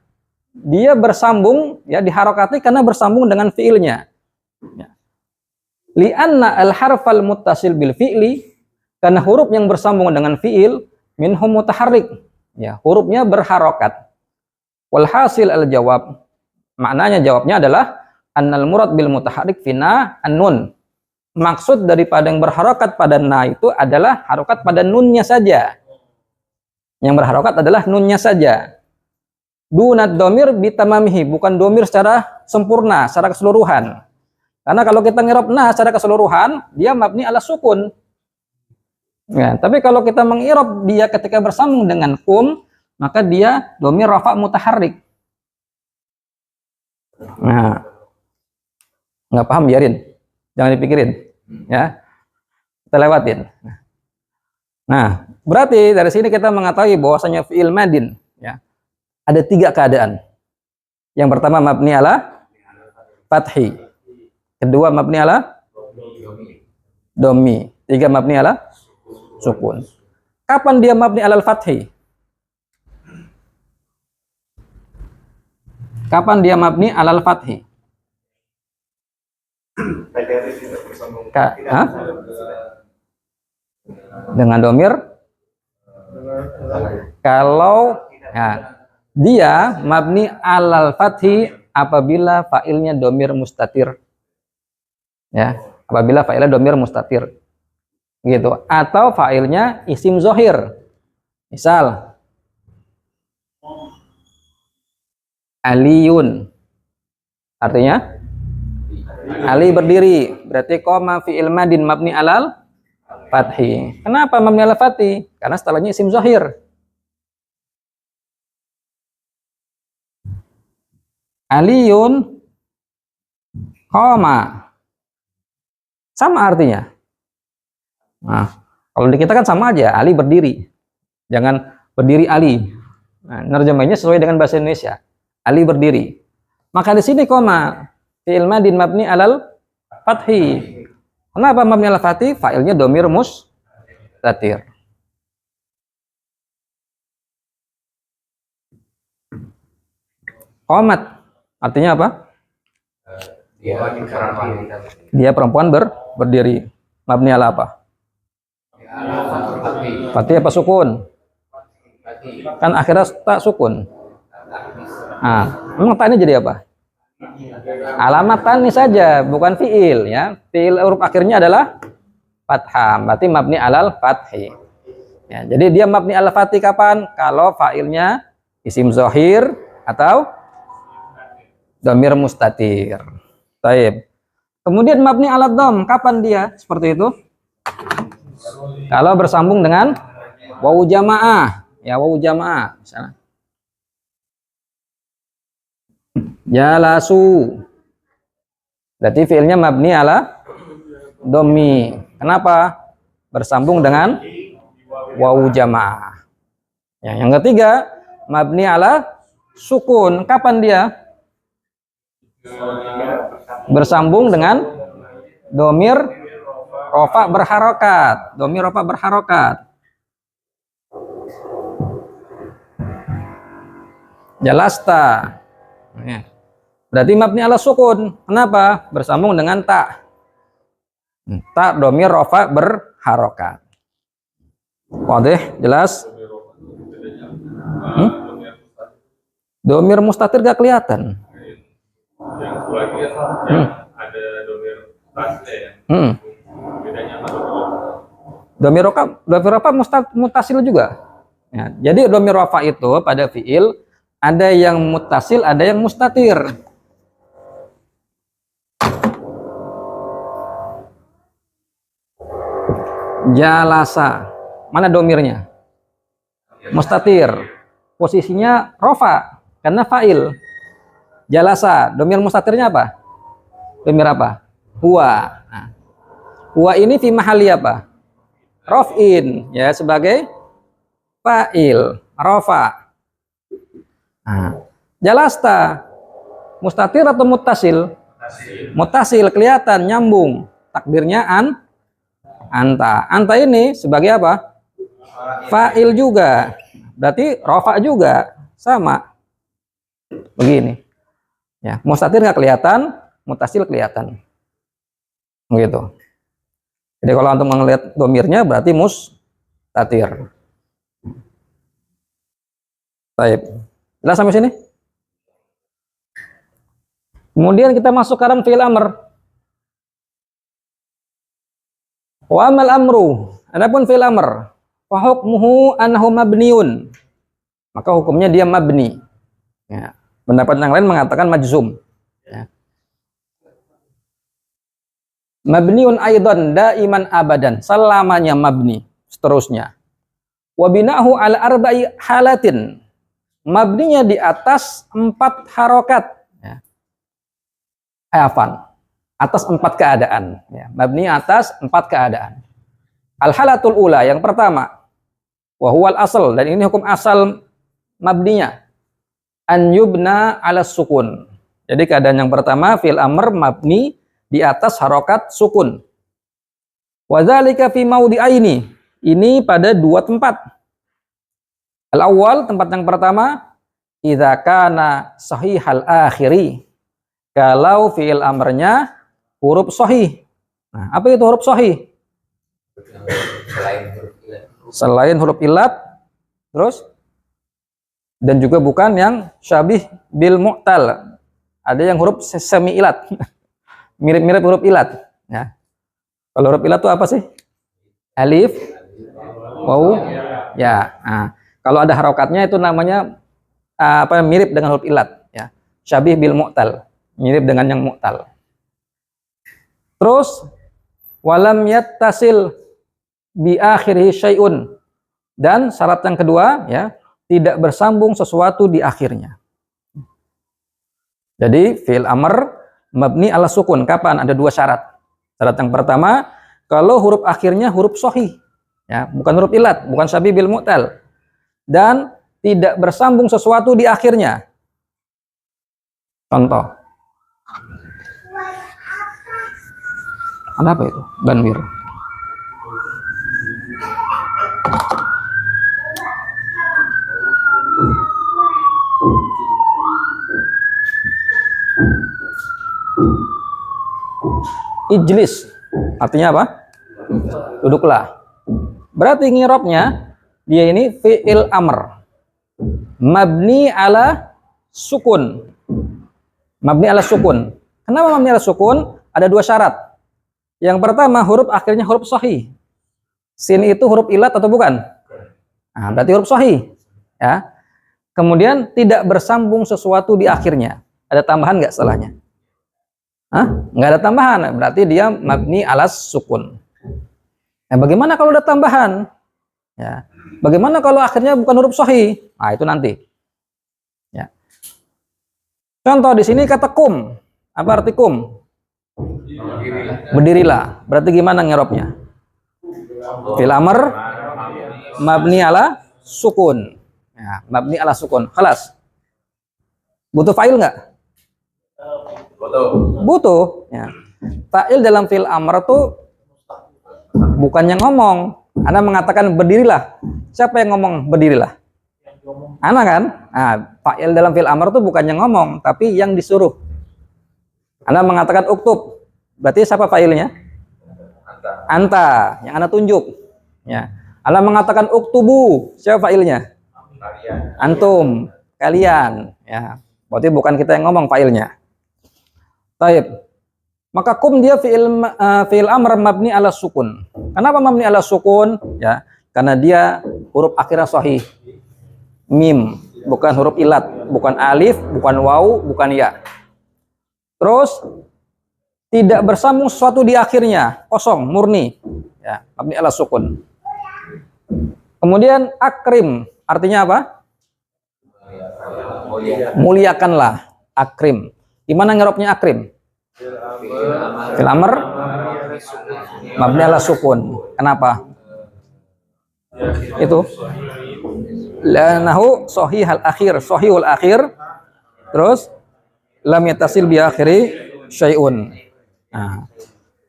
dia bersambung, ya, diharokati karena bersambung dengan fiilnya. Ya. Li'anna al-harfal muttasil bil fi'li, karena huruf yang bersambung dengan fiil minhum mutaharrik, ya, hurufnya berharokat. Walhasil al-jawab, maknanya jawabnya adalah annal murad bil mutaharrik fina an-nun. Maksud daripada yang berharokat pada na itu adalah harokat pada nunnya saja. Yang berharokat adalah nunnya saja. Dunad domir bitamamihi, bukan domir secara sempurna, secara keseluruhan. Karena kalau kita ngirob na secara keseluruhan, dia mabni ala sukun. Ya, tapi kalau kita mengirob dia ketika bersambung dengan kum, maka dia domir rafa mutaharrik. Nah, nggak paham biarin, jangan dipikirin, ya, kita lewatin. Nah, berarti dari sini kita mengetahui bahwasanya fi'il madin, ya, ada 3 keadaan. Yang pertama mabni ala fathi, kedua mabni ala domi, 3 mabni ala sukun. Kapan dia mabni alal fathi? Kapan dia mabni alal fathi? Dengan domir. Kalau ya, Dia mabni alal fathi apabila fa'ilnya domir mustatir. Ya, apabila fa'ilnya domir mustatir. Gitu. Atau fa'ilnya isim zohir. Misal Aliyun. Artinya Ali berdiri. Berarti koma fi'il madin mabni alal fathi. Kenapa mabni alal fathi? Karena setelahnya isim zohir. Aliyun koma. Sama artinya. Nah, kalau di kita kan sama aja. Ali berdiri. Jangan berdiri Ali. Nah, nerjemahnya sesuai dengan bahasa Indonesia. Ali berdiri. Maka di sini koma fi'il madin mabni alal fathi. Kenapa mabni alal fathi? Fa'ilnya domir mustatir. Qomat artinya apa? Dia perempuan berdiri. Mabni ala apa? Fathi apa sukun? Kan akhirnya tak sukun. Nah, memang tak ini jadi apa? Alamat tani saja, bukan fiil ya. Fiil huruf akhirnya adalah fathah. Berarti mabni alal fathi. Ya, jadi dia mabni alal fathi kapan? Kalau fa'ilnya isim zohir atau domir mustatir. Taib. Kemudian mabni alad dom, kapan dia seperti itu? Kalau bersambung dengan wawu jamaah, ya wawu jamaah misalnya. Jalasu. Berarti fiilnya mabni ala domi. Kenapa? Bersambung dengan wawu jamaah. Ya, yang ketiga, mabni ala sukun. Kapan dia? Bersambung dengan domir rofa berharokat. Domir rofa berharokat. Jalasta. Ya. Berarti mabni ala sukun. Kenapa? Bersambung dengan ta. Ta domir rofa berharokat. Wadah, jelas? Domir mustatir gak kelihatan. Yang sebagian yang ada domir tasnya ya. Bedanya apa? Domir rofa mutasil juga. Ya, jadi domir rofa itu pada fiil ada yang mutasil, ada yang mustatir. Jalasa, mana domirnya? Mustatir. Posisinya rofa karena fa'il. Jalasa, domir mustatirnya apa? Domir apa? Huwa. Nah, huwa ini fi mahali apa? Rof'in, ya sebagai fa'il, rofa. Nah, jalasta, mustatir atau mutasil? Mutasil, kelihatan, nyambung. Takdirnya anta. Anta ini sebagai apa? Fa'il juga. Berarti rofa juga. Sama. Begini. Ya, mustatir nggak kelihatan, mutasil kelihatan. Begitu. Jadi kalau untuk melihat domirnya berarti mustatir. Baik. Jelas sampai sini? Kemudian kita masuk sekarang fi'il amr. Wa amal amru. Adapun fi'il amr, fa hukmuhu annahu mabniun. Maka hukumnya dia mabni. Ya. Pendapat yang lain mengatakan majzum. Ya. Mabniun aidan daiman abadan, selamanya mabni, seterusnya. Wa binahu ala arba'i halatin. Mabninya di atas 4 harokat. Ya. Atas 4 keadaan. Ya. Mabni atas 4 keadaan. Al-halatul ula, yang pertama. Wa huwal asal, dan ini hukum asal mabninya. An yubna ala sukun. Jadi keadaan yang pertama, fi'il amr mabni di atas harokat sukun. Wa dzalika fi maudhi'aini. Ini pada 2 tempat. Al-awwal, tempat yang pertama, idza kana sahihal akhiri. Kalau fi'il amrnya huruf sahih. Nah, apa itu huruf sahih? Selain huruf ilat. Terus dan juga bukan yang syabih bil mu'tal. Ada yang huruf semi ilat. Mirip-mirip huruf ilat, ya. Kalau huruf ilat itu apa sih? Alif, waw, ya. Nah, kalau ada harokatnya itu namanya mirip dengan huruf ilat, ya. Syabih bil mu'tal, mirip dengan yang mu'tal. Terus walam yattasil bi akhirih syai'un, dan syarat yang kedua, ya, tidak bersambung sesuatu di akhirnya. Jadi fi'il amr mabni ala sukun. Kapan? Ada dua syarat. Syarat yang pertama, kalau huruf akhirnya huruf sahih, ya, bukan huruf ilat, bukan syabih bil mu'tal, dan tidak bersambung sesuatu di akhirnya. Contoh. Ada apa itu? Danwir. Ijlis artinya apa? Duduklah. Berarti ngirobnya dia ini fi'il amr mabni ala sukun. Mabni ala sukun. Kenapa mabni ala sukun? Ada dua syarat. Yang pertama, huruf akhirnya huruf sahih. Sin itu huruf ilat atau bukan? Nah, berarti huruf sahih, ya. Kemudian tidak bersambung sesuatu di akhirnya. Ada tambahan nggak setelahnya? Hah? Nggak ada tambahan, berarti dia mabni alas sukun. Nah, bagaimana kalau ada tambahan? Ya. Bagaimana kalau akhirnya bukan huruf sahih? Nah, itu nanti. Ya. Contoh di sini kata kum. Apa arti kum? Berdirilah. Berarti gimana ngerobnya? Fil amr mabni ala sukun. Ya, mabni ala sukun. Khalas. Butuh fa'il nggak? Butuh, ya. Fa'il dalam fi'il amr tuh bukan yang ngomong. Anda mengatakan berdirilah. Siapa yang ngomong berdirilah? Ana kan? Nah, fa'il dalam fi'il amr tuh bukan yang ngomong, tapi yang disuruh. Anda mengatakan uktub. Berarti siapa fa'ilnya? Anta, yang Anda tunjuk. Ya. Anda mengatakan uktubu. Siapa fa'ilnya? Antum, kalian. Ya. Berarti bukan kita yang ngomong fa'ilnya. Taib. Maka kum dia fi'il amr mabni ala sukun. Kenapa mabni ala sukun? Ya, karena dia huruf akhirnya sahih. Mim, bukan huruf ilat, bukan alif, bukan waw, bukan ya. Terus tidak bersambung sesuatu di akhirnya, kosong, murni. Ya, mabni ala sukun. Kemudian akrim, artinya apa? Muliakanlah, akrim. Gimana ngerobnya akrim? Fil amr mabni ala sukun. Kenapa? Itu lanahu sahihul akhir, sahihul akhir. Terus lam yattasil bi akhiri syai'un.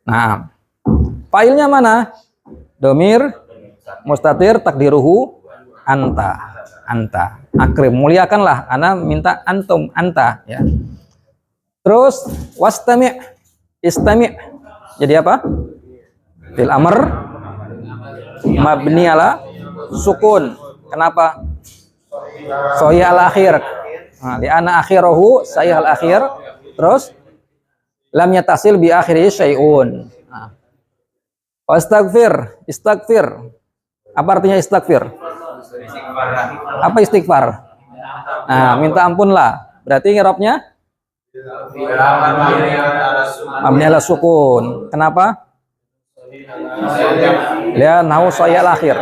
Nah. Failnya mana? Domir mustatir takdiruhu anta. Anta. Akrim, muliakanlah. Ana minta antum, anta, ya. Terus wastami', istami'. Jadi apa? Fil amr mabni ala sukun. Kenapa? Sahih al akhir. Nah, di ana akhirahu sahih al akhir. Terus lam yatasil bi akhiri syai'un. Nah. Wastaghfir, istaghfir. Apa artinya istaghfir? Apa istighfar? Nah, minta ampun lah. Berarti ngerobnya mabni ala sukun. Kenapa? Li'annahu sahih al-akhir.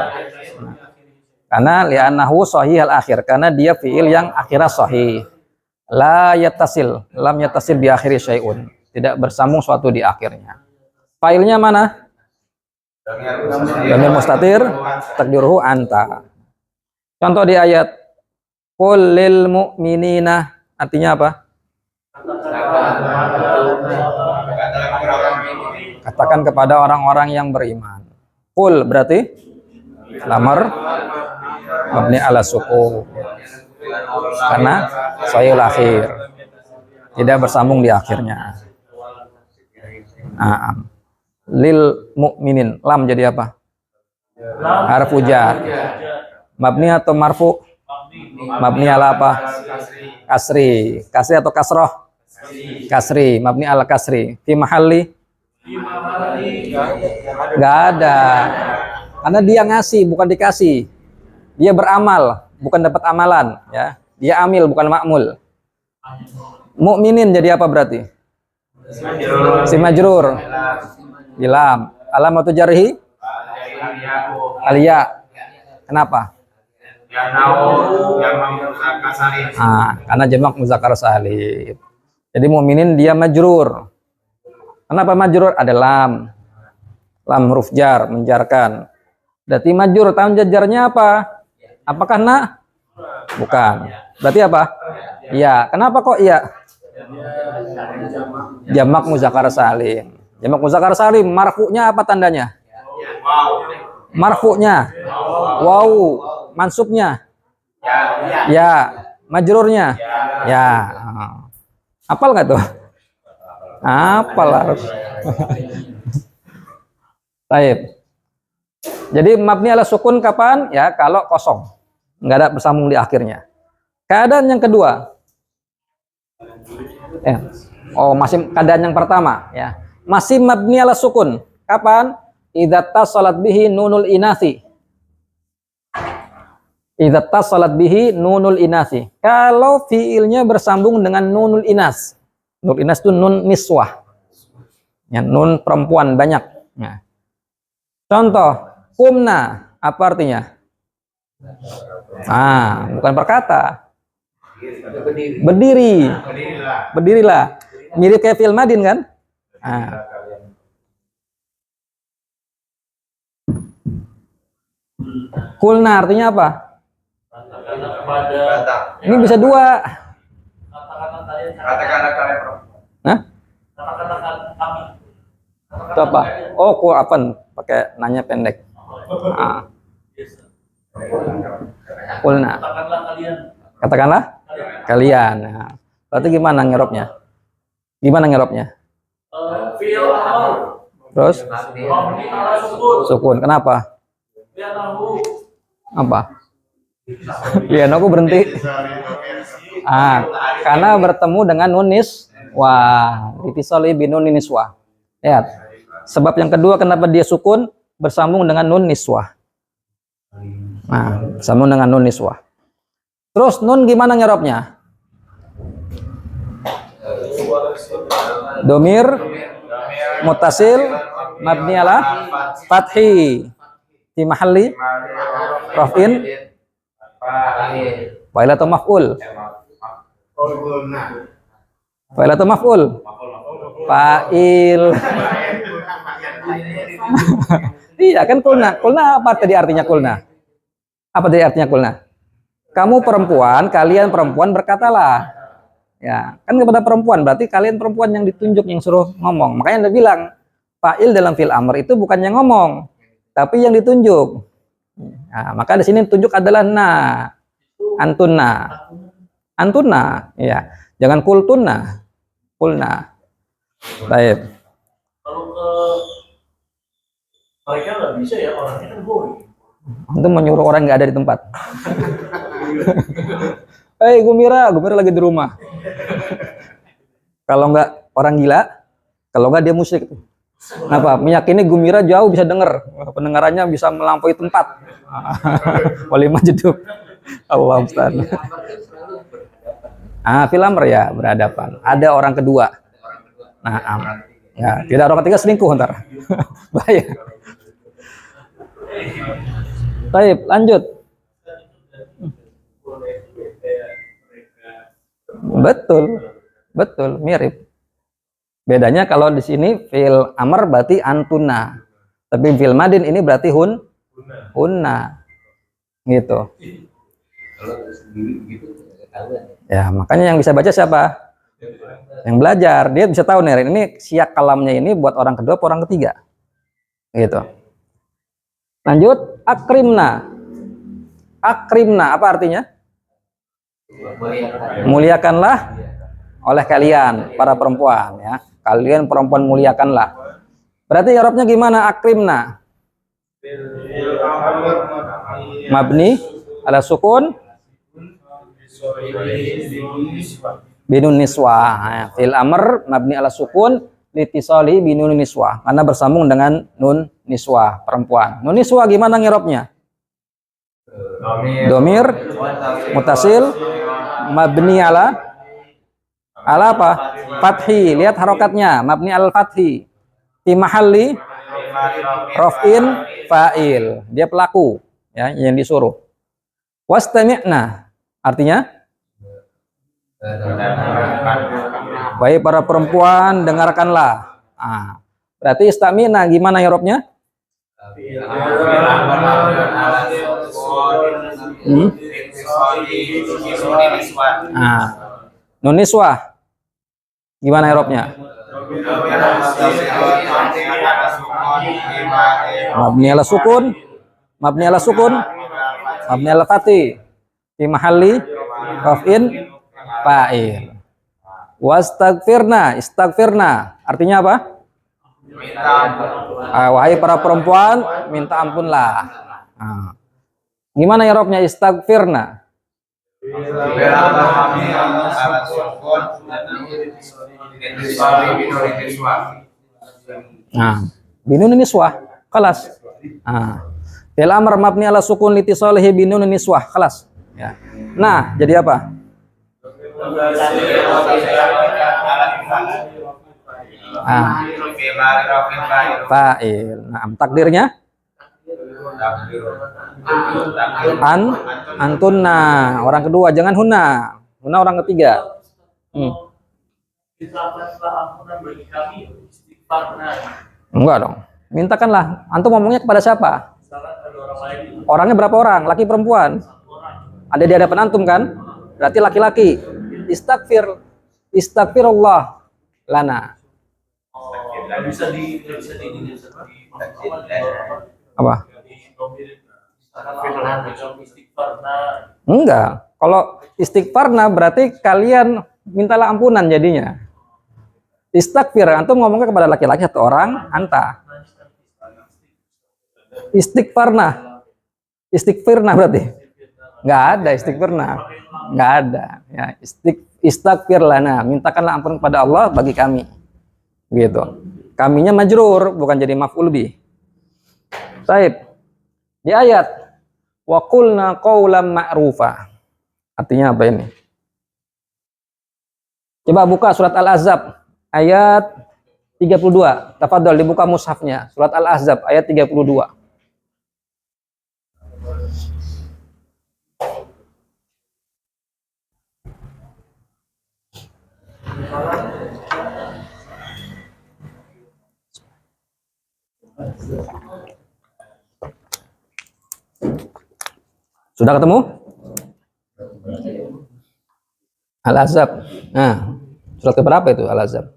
Karena li'annahu sahih al-akhir. Karena dia fi'il yang akhirnya sahih. La yattasil. Lam yattasil bi akhiri syai'un. Tidak bersambung suatu di akhirnya. Failnya mana? Dhamir mustatir takdiruhu anta. Contoh di ayat qul lil mu'minina, artinya apa? Katakan kepada orang-orang yang beriman. Qul berarti lamar mabni ala sukun. Karena sahihul akhir. Tidak bersambung di akhirnya. Lil mu'minin, lam jadi apa? Harfu jar. Mabni atau marfu? Mabni ala apa? Kasri. Kasri atau kasroh? Kasri. Mabni ala kasri. Fi mahalli? Nggak ada. Karena dia ngasih, bukan dikasih. Dia beramal, bukan dapat amalan. Ya, dia amil, bukan makmul. Mukminin jadi apa berarti? Si majrur. Bilam. Alamatu jarhi? Alia. Kenapa? Karena jamak muzakkar salim. Jadi mukminin dia majrur. Kenapa majrur? Ada lam. Lam huruf jar, menjarkan. Berarti majrur, tahun jajarnya apa? Apakah na? Bukan. Berarti apa? Iya. Kenapa kok iya? Jamak muzakkar salim. Jamak muzakkar salim, marfu'nya apa tandanya? Marfu'nya. Wow. Mansubnya? Ya. Majrurnya? Ya. Hafal nggak tuh? Hafal harus. Baik. Jadi mabni ala sukun kapan? Ya kalau kosong, nggak ada bersambung di akhirnya. Keadaan yang kedua. Masih keadaan yang pertama. Ya, masih mabni ala sukun. Kapan? Idza tasalat bihi nunul inasi. Idza tasalat bihi nunul inasi. Kalau fiilnya bersambung dengan nunul inas. Nunul inas itu nun niswah. Ya, nun perempuan banyak. Ya. Contoh, kumna, apa artinya? Bukan berkata. Berdiri. Berdirilah. Mirip kayak fi'il madin kan? Kulna artinya apa? Ini bisa dua. Itu apa? Oh, apa? Pakai nanya pendek. Kulna. Katakanlah kalian. Berarti gimana ngerobnya? Terus? Sukun. Kenapa? Apa? Biar aku berhenti. Karena bertemu dengan nunis. Wah, ditisoli binun niswah. Lihat. Sebab yang kedua kenapa dia sukun bersambung dengan nun niswah. Sambung dengan nun niswah. Terus nun gimana ngerobnya? Domir mutasil mabni ala fathi di mahalli raf'in fa'il atau maf'ul? Fa'il atau maf'ul? Fa'il. Iya kan kulna. Kulna apa tadi artinya kulna? Apa tadi artinya kulna? Kamu perempuan, kalian perempuan berkatalah. Ya, kan kepada perempuan berarti kalian perempuan yang ditunjuk yang suruh ngomong. Makanya dia bilang fa'il dalam fi'il amr itu bukan yang ngomong, tapi yang ditunjuk. Nah, maka di sini tunjuk adalah na, antunna. Antunna, ya. Jangan kultunna. Kulna. Baik. Kalau ke mereka nggak bisa ya, orangnya kan gue. Untuk menyuruh orang nggak ada di tempat. Hei Gumira lagi di rumah. Kalau nggak orang gila, kalau nggak dia musyrik. Kenapa? Meyakini Gumira jauh bisa dengar, pendengarannya bisa melampaui tempat. Walimah jeduk. Allah Ustaz. Fil amr ya berhadapan. Ada orang kedua. Ya, tidak orang ketiga selingkuh ntar. Bahaya. Baik, lanjut. Betul, mirip. Bedanya kalau di sini fil amr berarti antuna, tapi fil madin ini berarti hunna, gitu. Ya, makanya yang bisa baca siapa? Yang belajar, dia bisa tahu nih, ini siak kalamnya ini buat orang kedua, orang ketiga, gitu. Lanjut, akrimna. Akrimna apa artinya? Muliakanlah oleh kalian para perempuan, ya. Kalian perempuan muliakanlah. Berarti i'rabnya gimana? Akrimna. Mabni ala sukun binun niswa. Nah, fil amr mabni ala sukun litisali binun niswa karena bersambung dengan nun niswa perempuan. Nun niswa gimana ngirobnya? Domir mutasil mabni ala apa? Fathi. Lihat harokatnya mabni al fathi fi mahalli raf'in fa'il. Dia pelaku ya yang disuruh. Wastami'na artinya wahai para perempuan dengarkanlah. Ah, berarti istamina gimana irobnya? Nah, nun niswah gimana irobnya? Mabni ala sukun, mabni ala sukun, mabni ala fathi fi mahalli raf'in fa'il. Wastagfirna, istagfirna artinya apa? Wahai para perempuan minta ampunlah. Nah, gimana ya robnya istagfirna? Nah, binun niswah kelas. Fil amr mabni ala sukun litisalihi binun niswah kelas. Ya. Nah, jadi apa? Fa'il. Nah, takdirnya antunna orang kedua, jangan hunna. Hunna orang ketiga. Enggak dong. Mintakanlah. Antum ngomongnya kepada siapa? Orangnya berapa orang? Laki perempuan? Ada di hadapan antum kan? Berarti laki-laki. Istagfirullah lana. Apa? Enggak. Kalau istighfarna berarti kalian mintalah ampunan jadinya. Istighfar antum ngomongnya kepada laki-laki satu orang, anta. Istighfarna berarti. Enggak ada istighfarna. Enggak ada. Ya, istighfir lana, mintakanlah ampun kepada Allah bagi kami. Gitu. Kaminya majrur, bukan jadi maf'ul bih. Baik. Di ayat wa qulna qawlan ma'rufa. Artinya apa ini? Coba buka surat Al-Ahzab ayat 32. Tafadhol dibuka mushafnya. Surat Al-Ahzab ayat 32. Sudah ketemu? Al-Ahzab. Nah, surat keberapa itu Al-Ahzab?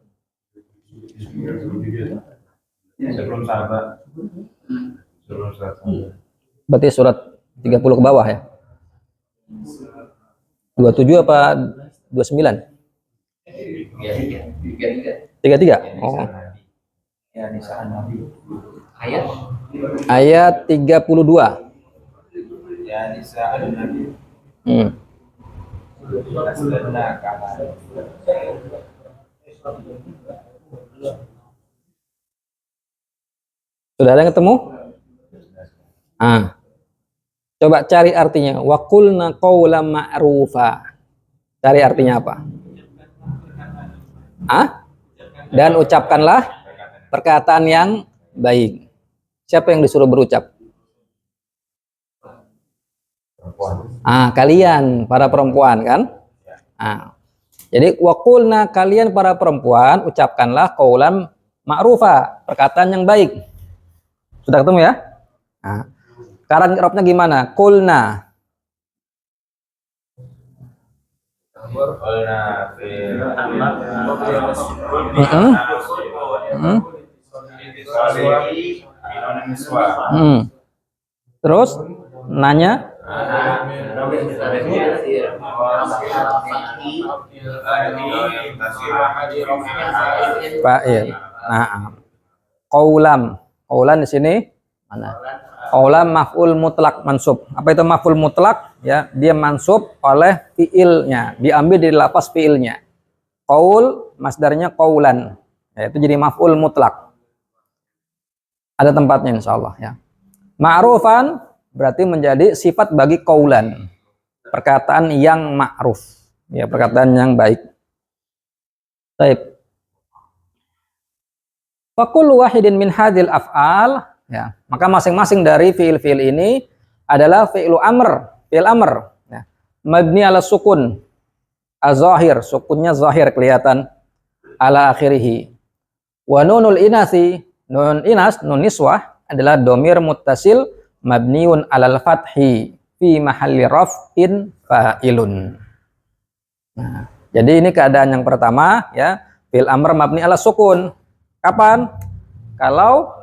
Sebelum sahabat. Berarti surat 30 ke bawah ya? 27 apa 29? 33. Oh. Ayat 32. Ya Nisa an-Nabi. Sudah ada yang ketemu? Coba cari artinya. Wa qulna qawlan ma'rufa. Cari artinya apa? Dan ucapkanlah perkataan yang baik. Siapa yang disuruh berucap? Kalian para perempuan kan? Jadi waqulna kalian para perempuan ucapkanlah qaulan ma'rufa, perkataan yang baik. Sudah ketemu ya? Sekarang i'rabnya gimana? Qulna. Terus nanya fa'il. Qaulan di sini mana? Qaulan maf'ul mutlak mansub. Apa itu maf'ul mutlak? ya dia mansub oleh fiilnya, diambil dari lafaz fiilnya. Qaul masdarnya qaulan, ya, itu jadi maf'ul mutlak. Ada tempatnya insyaallah ya. Ma'rufan berarti menjadi sifat bagi qaulan, perkataan yang ma'ruf, ya perkataan yang baik. Baik. Fakul wahidin min hadhil af'al, ya, maka masing-masing dari fiil-fiil ini adalah fi'lu amr, fi'il amr, ya. Mabni ala sukun, az-zahir, sukunnya zahir kelihatan, ala akhirih. Wa nunul inasi, nun inas, nun niswah adalah domir muttasil mabniun alal fathi fi mahalli raf'in fa'ilun. Nah, jadi ini keadaan yang pertama, ya, fi'il amr mabni ala sukun. Kapan? Kalau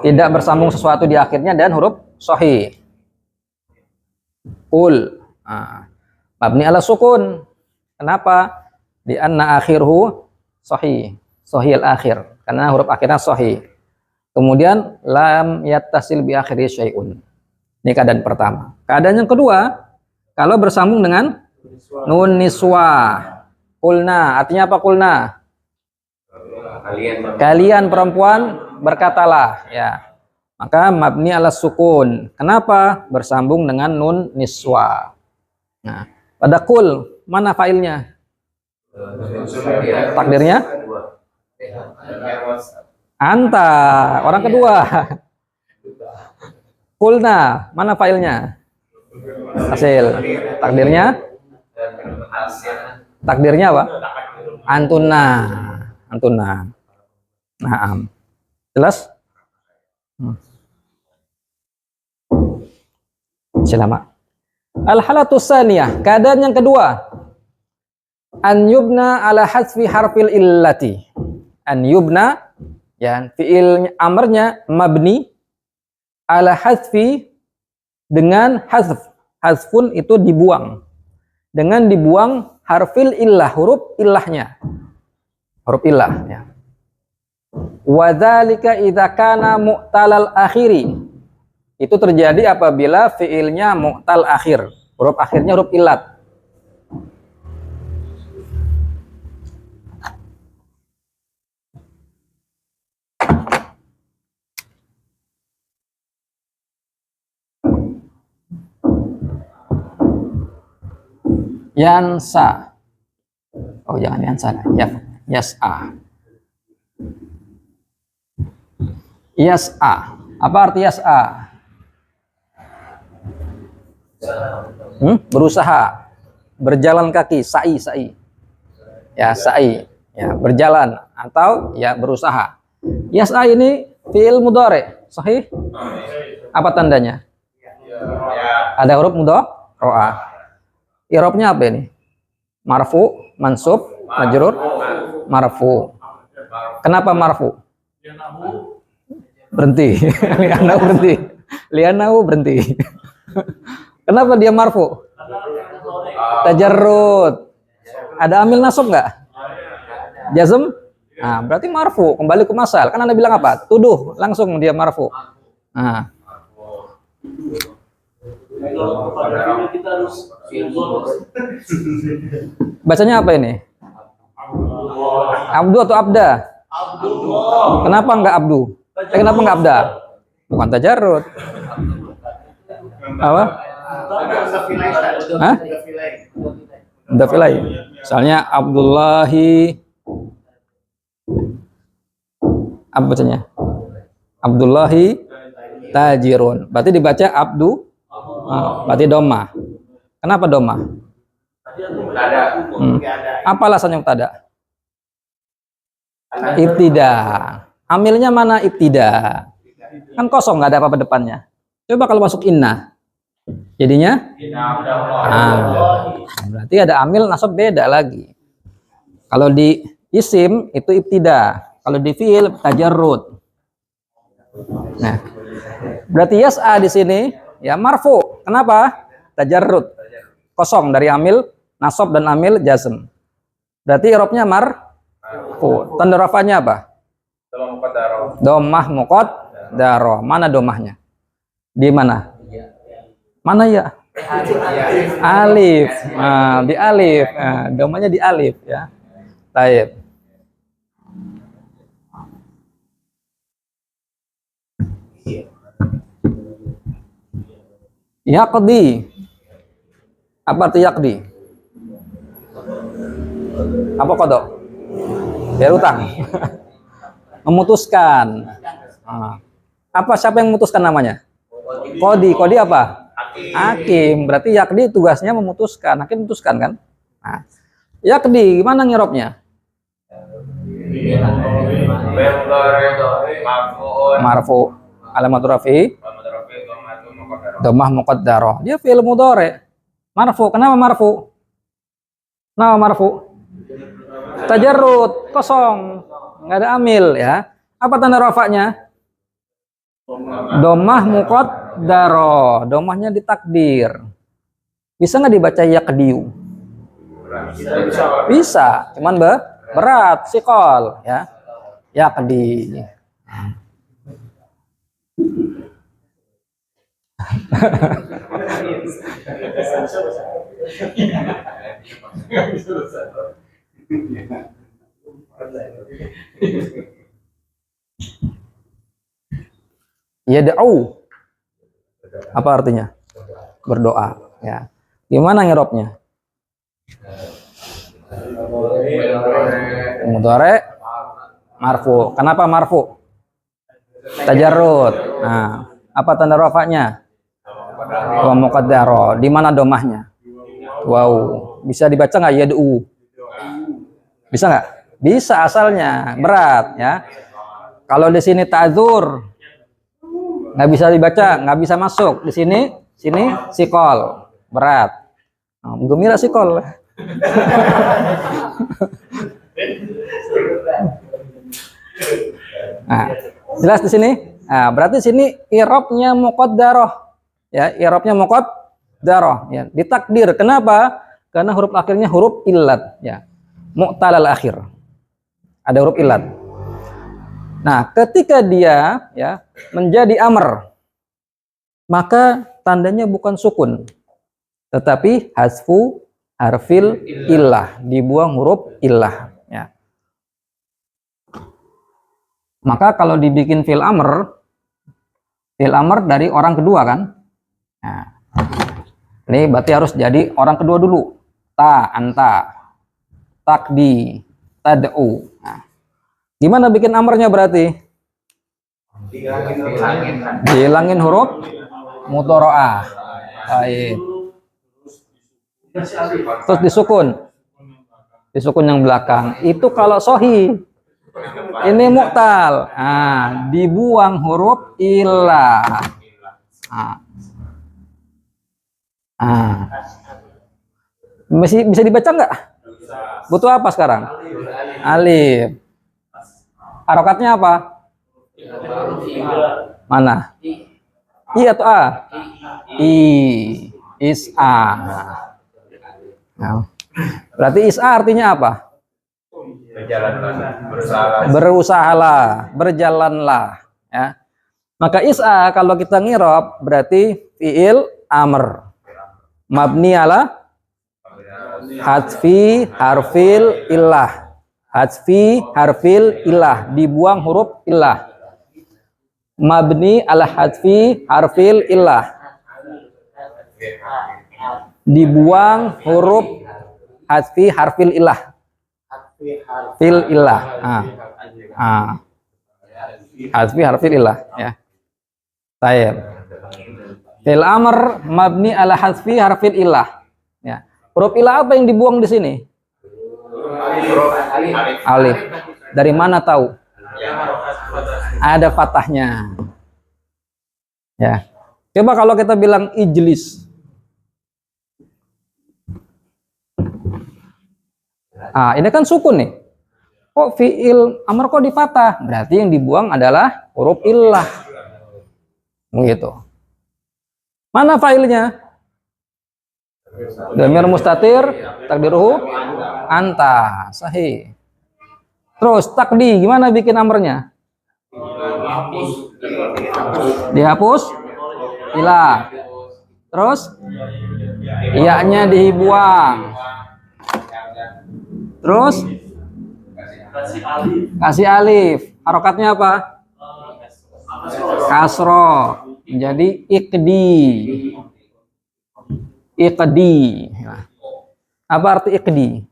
tidak bersambung sesuatu di akhirnya dan huruf sahih. Ul. Nah, mabni ala sukun. Kenapa? Di anna akhirhu sahih. Sahih al-akhir. Karena huruf akhirnya sahih. Kemudian lam yattasil bi akhiri syai'un. Ini keadaan pertama. Keadaan yang kedua, kalau bersambung dengan nun niswah. Kulna. Artinya apa kulna? Kalian perempuan berkatalah, ya. Maka mabni ala sukun. Kenapa? Bersambung dengan nun niswa. Nah, pada kul mana failnya? Takdirnya? Anta, orang kedua. Kulna, mana failnya? Hasil. Takdirnya? Takdirnya apa? Antuna. Antuna. Nah, jelas? Selama. Al-halatus saniyah, keadaan yang kedua. An yubna ala hasfi harfil illati. An yubna, ya, fiil amarnya mabni ala hasfi dengan hasf. Hasfun itu dibuang. Dengan dibuang harfil illah, huruf illahnya. Huruf illah, ya. Wa dzalika idza kana mu'talal akhiri. Itu terjadi apabila fiilnya mu'tal akhir. Huruf akhirnya huruf illat. Yansa. Oh, jangan yansa. Ya, yas'a. Yas'a. Apa arti yas'a? Berusaha, berjalan kaki, sa'i. Ya, sa'i. Ya, berjalan atau ya berusaha. Yas'a ini fi'il mudhari', sahih? Apa tandanya? Ada huruf mudhari'ah. I'rabnya apa ini? Marfu, mansub, majrur, marfu. Kenapa marfu? Berhenti. Lianahu berhenti. Lianahu berhenti. Kenapa dia marfu? Tajarrud. Ada amil nasab nggak? Jazm? Nah, berarti marfu. Kembali ke masal. Kan Anda bilang apa? Tuduh. Langsung dia marfu. Nah. Bacanya apa ini? Abdu atau abda? Kenapa enggak abdu? Kenapa enggak abda? Bukan tajarrud. Apa? Hah? Mudafilai. Misalnya Abdullahi. Apa bacanya? Abdullahi tajirun. Berarti dibaca abdu. Berarti domah. Kenapa domah? Apa alasannya tada? Ibtida. Amilnya mana ibtida? Kan kosong, nggak ada apa-apa depannya. Coba kalau masuk inna, jadinya berarti ada amil nasab beda lagi. Kalau di isim itu ibtida, kalau di fiil tajarrud. Nah, berarti yas'a di sini ya marfu. Kenapa? Tajarrud. Kosong dari amil nasab dan amil jazm. Berarti i'rabnya marfu. Tanda rafanya apa? Domah muqaddarah. Mana domahnya? Di mana? Mana ya? Alif. Nah, di alif. Nah, domanya di alif ya. Baik. Yaqdi. Apa arti yaqdi? Apa kodok? Bayar utang. Memutuskan. Nah, apa siapa yang memutuskan namanya? Kodi. Kodi apa? Hakim. Berarti yaqdi tugasnya memutuskan. Hakim memutuskan kan? Nah, yaqdi gimana ngirobnya? Marfu alamat rafi dhammah muqaddarah. Dia fi'il mudhari. Marfu. Kenapa marfu? Kenapa marfu? Tajarrud, kosong. Enggak ada amil ya. Apa tanda rafa'nya? Dhammah muqaddarah. Dhammahnya ditakdir. Bisa nggak dibaca yaqdiu? Bisa, cuman berat siqal ya. Yaqdi. Yad'u. Apa artinya? Berdoa ya. Gimana ngirobnya? Mudhari marfu. Kenapa marfu? Tajarrud. Nah, apa tanda rafa'nya? Wa muqaddarah. Di mana domahnya? Wow. Bisa dibaca nggak yad'u? Bisa nggak? Bisa asalnya. Berat ya. Kalau di sini ta'dzur nggak bisa dibaca, nggak bisa masuk. Di sini sikol. Berat. Nah, gembira sikol. Nah, jelas di sini. Nah, berarti sini i'rabnya muqaddarah. Ya, i'rabnya muqaddarah ya, ditakdir. Kenapa? Karena huruf akhirnya huruf illat ya. Mu'talal akhir. Ada huruf illat. Nah, ketika dia ya menjadi amr, maka tandanya bukan sukun, tetapi hasfu harfil illah, dibuang huruf illah ya. Maka kalau dibikin fi'il amr dari orang kedua kan. Nah, ini berarti harus jadi orang kedua dulu. Ta, anta, takdi, tad'u. Nah, gimana bikin amrnya berarti? Dihilangin huruf mudharaah. Baik. Terus disukun yang belakang. Itu kalau sohi. Ini mu'tal. Nah, dibuang huruf illah. Bisa dibaca nggak? Butuh apa sekarang? Alif. Harokatnya apa? Mana? I atau A? I. Is'a. Nah, berarti is'a artinya apa? Berusahalah, berjalanlah ya. Maka is'a kalau kita ngirab berarti fi'il amr mabni ala hadfi harfil illah. Hadfi harfil illah, dibuang huruf illah. Mabni ala hadfi harfil illah, dibuang huruf hadfi harfil illah. Fil illah. Hadfi harfil illah ya. Baik. Fil amr mabni ala hadfi harfil illah. Ya. Huruf illah apa yang dibuang di sini? Alif. Dari mana tahu? Ada fathahnya. Ya. Coba kalau kita bilang ijlis. Ini kan sukun nih. Kok fi'il amr kok di fathah? Berarti yang dibuang adalah huruf illah. Begitu. Mana failnya? Dhamir mustatir takdiruhu anta. Sahih. Terus takdi gimana bikin amrnya? Dihapus ilah. Terus iya-nya dibuang. Terus Kasih alif. kasih alif. Harokatnya apa? Kasro. Menjadi ikdi. Ikdi. Nah, apa arti ikdi?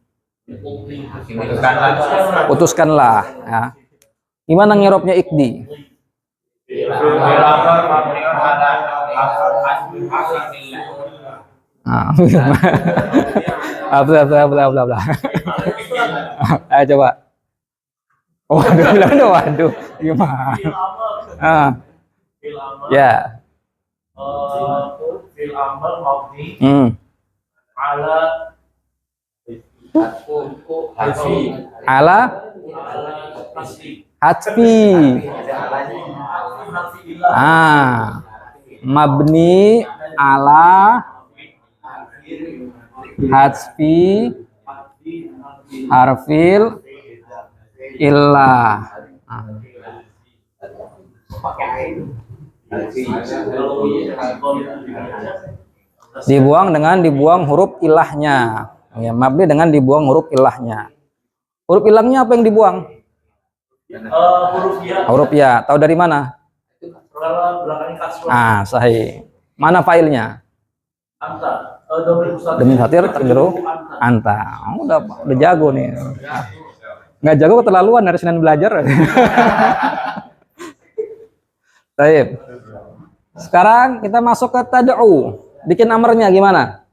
Putuskanlah. Ya. Gimana ngerobnya ikdi? Nah, bla. Ayo coba. Waduh. Gimana? Ah, Fil amr. ya. Fil amr mabni ala Ala tasdid. hatfi. Mabni ala hatfi harfil illah. Dibuang dengan dibuang huruf ilahnya. Ya, mabni dengan dibuang huruf ilahnya. Huruf ilahnya apa yang dibuang? Huruf ya. Huruf ya. Tahu dari mana? Kalau belakangnya kasroh. Sahih. Mana failnya? Anta. Domir mustatir. Demi khatir takdiru anta. Udah jago nih. Nggak jago keterlaluan dari Senin belajar. Baik. Sekarang kita masuk ke tad'u. Bikin amarnya gimana?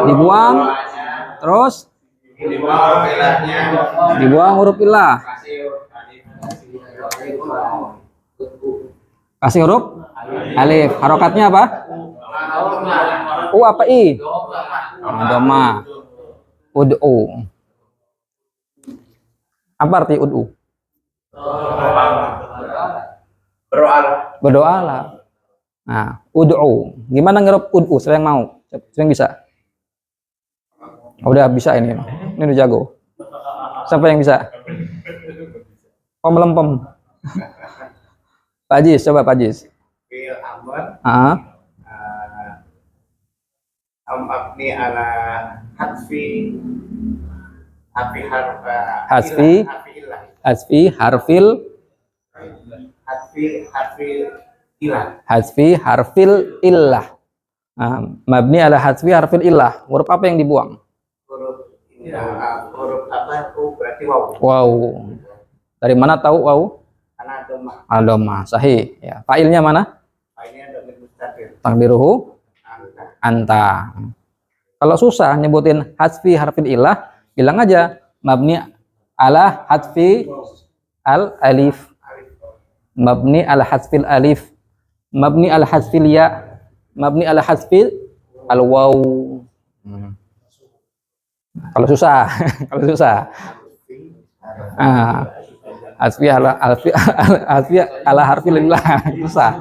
Dibuang. Terus dibuang huruf ilah. Kasih huruf alif. Harokatnya apa? Apa i? Doma. Ud'u. Apa arti ud'u? Berdoalah. Nah, ud'u. Gimana ngerop ud'u? Siapa yang mau? Siapa yang bisa? Udah bisa ini. Ini udah jago. Siapa yang bisa? Melempem. Pak Jis, coba Pak Jis. Fil amr mabni ala hatfi harfil illah. Mabni ala hatfi harfil illah. Huruf apa yang dibuang? huruf apa? Berarti waw. Wow. Dari mana tahu wow? Adoma. Sahih. Ya. Failnya mana? Failnya domir mustatir. Takdiruhu anta. Kalau susah nyebutin hatfi harfil illah, bilang aja mabni ala hatfi al alif. Mabni ala hatfil alif. Mabni ala hatfil ya. Mabni ala hatfil al waw. Kalau susah, Hatfi ala harfil illah susah.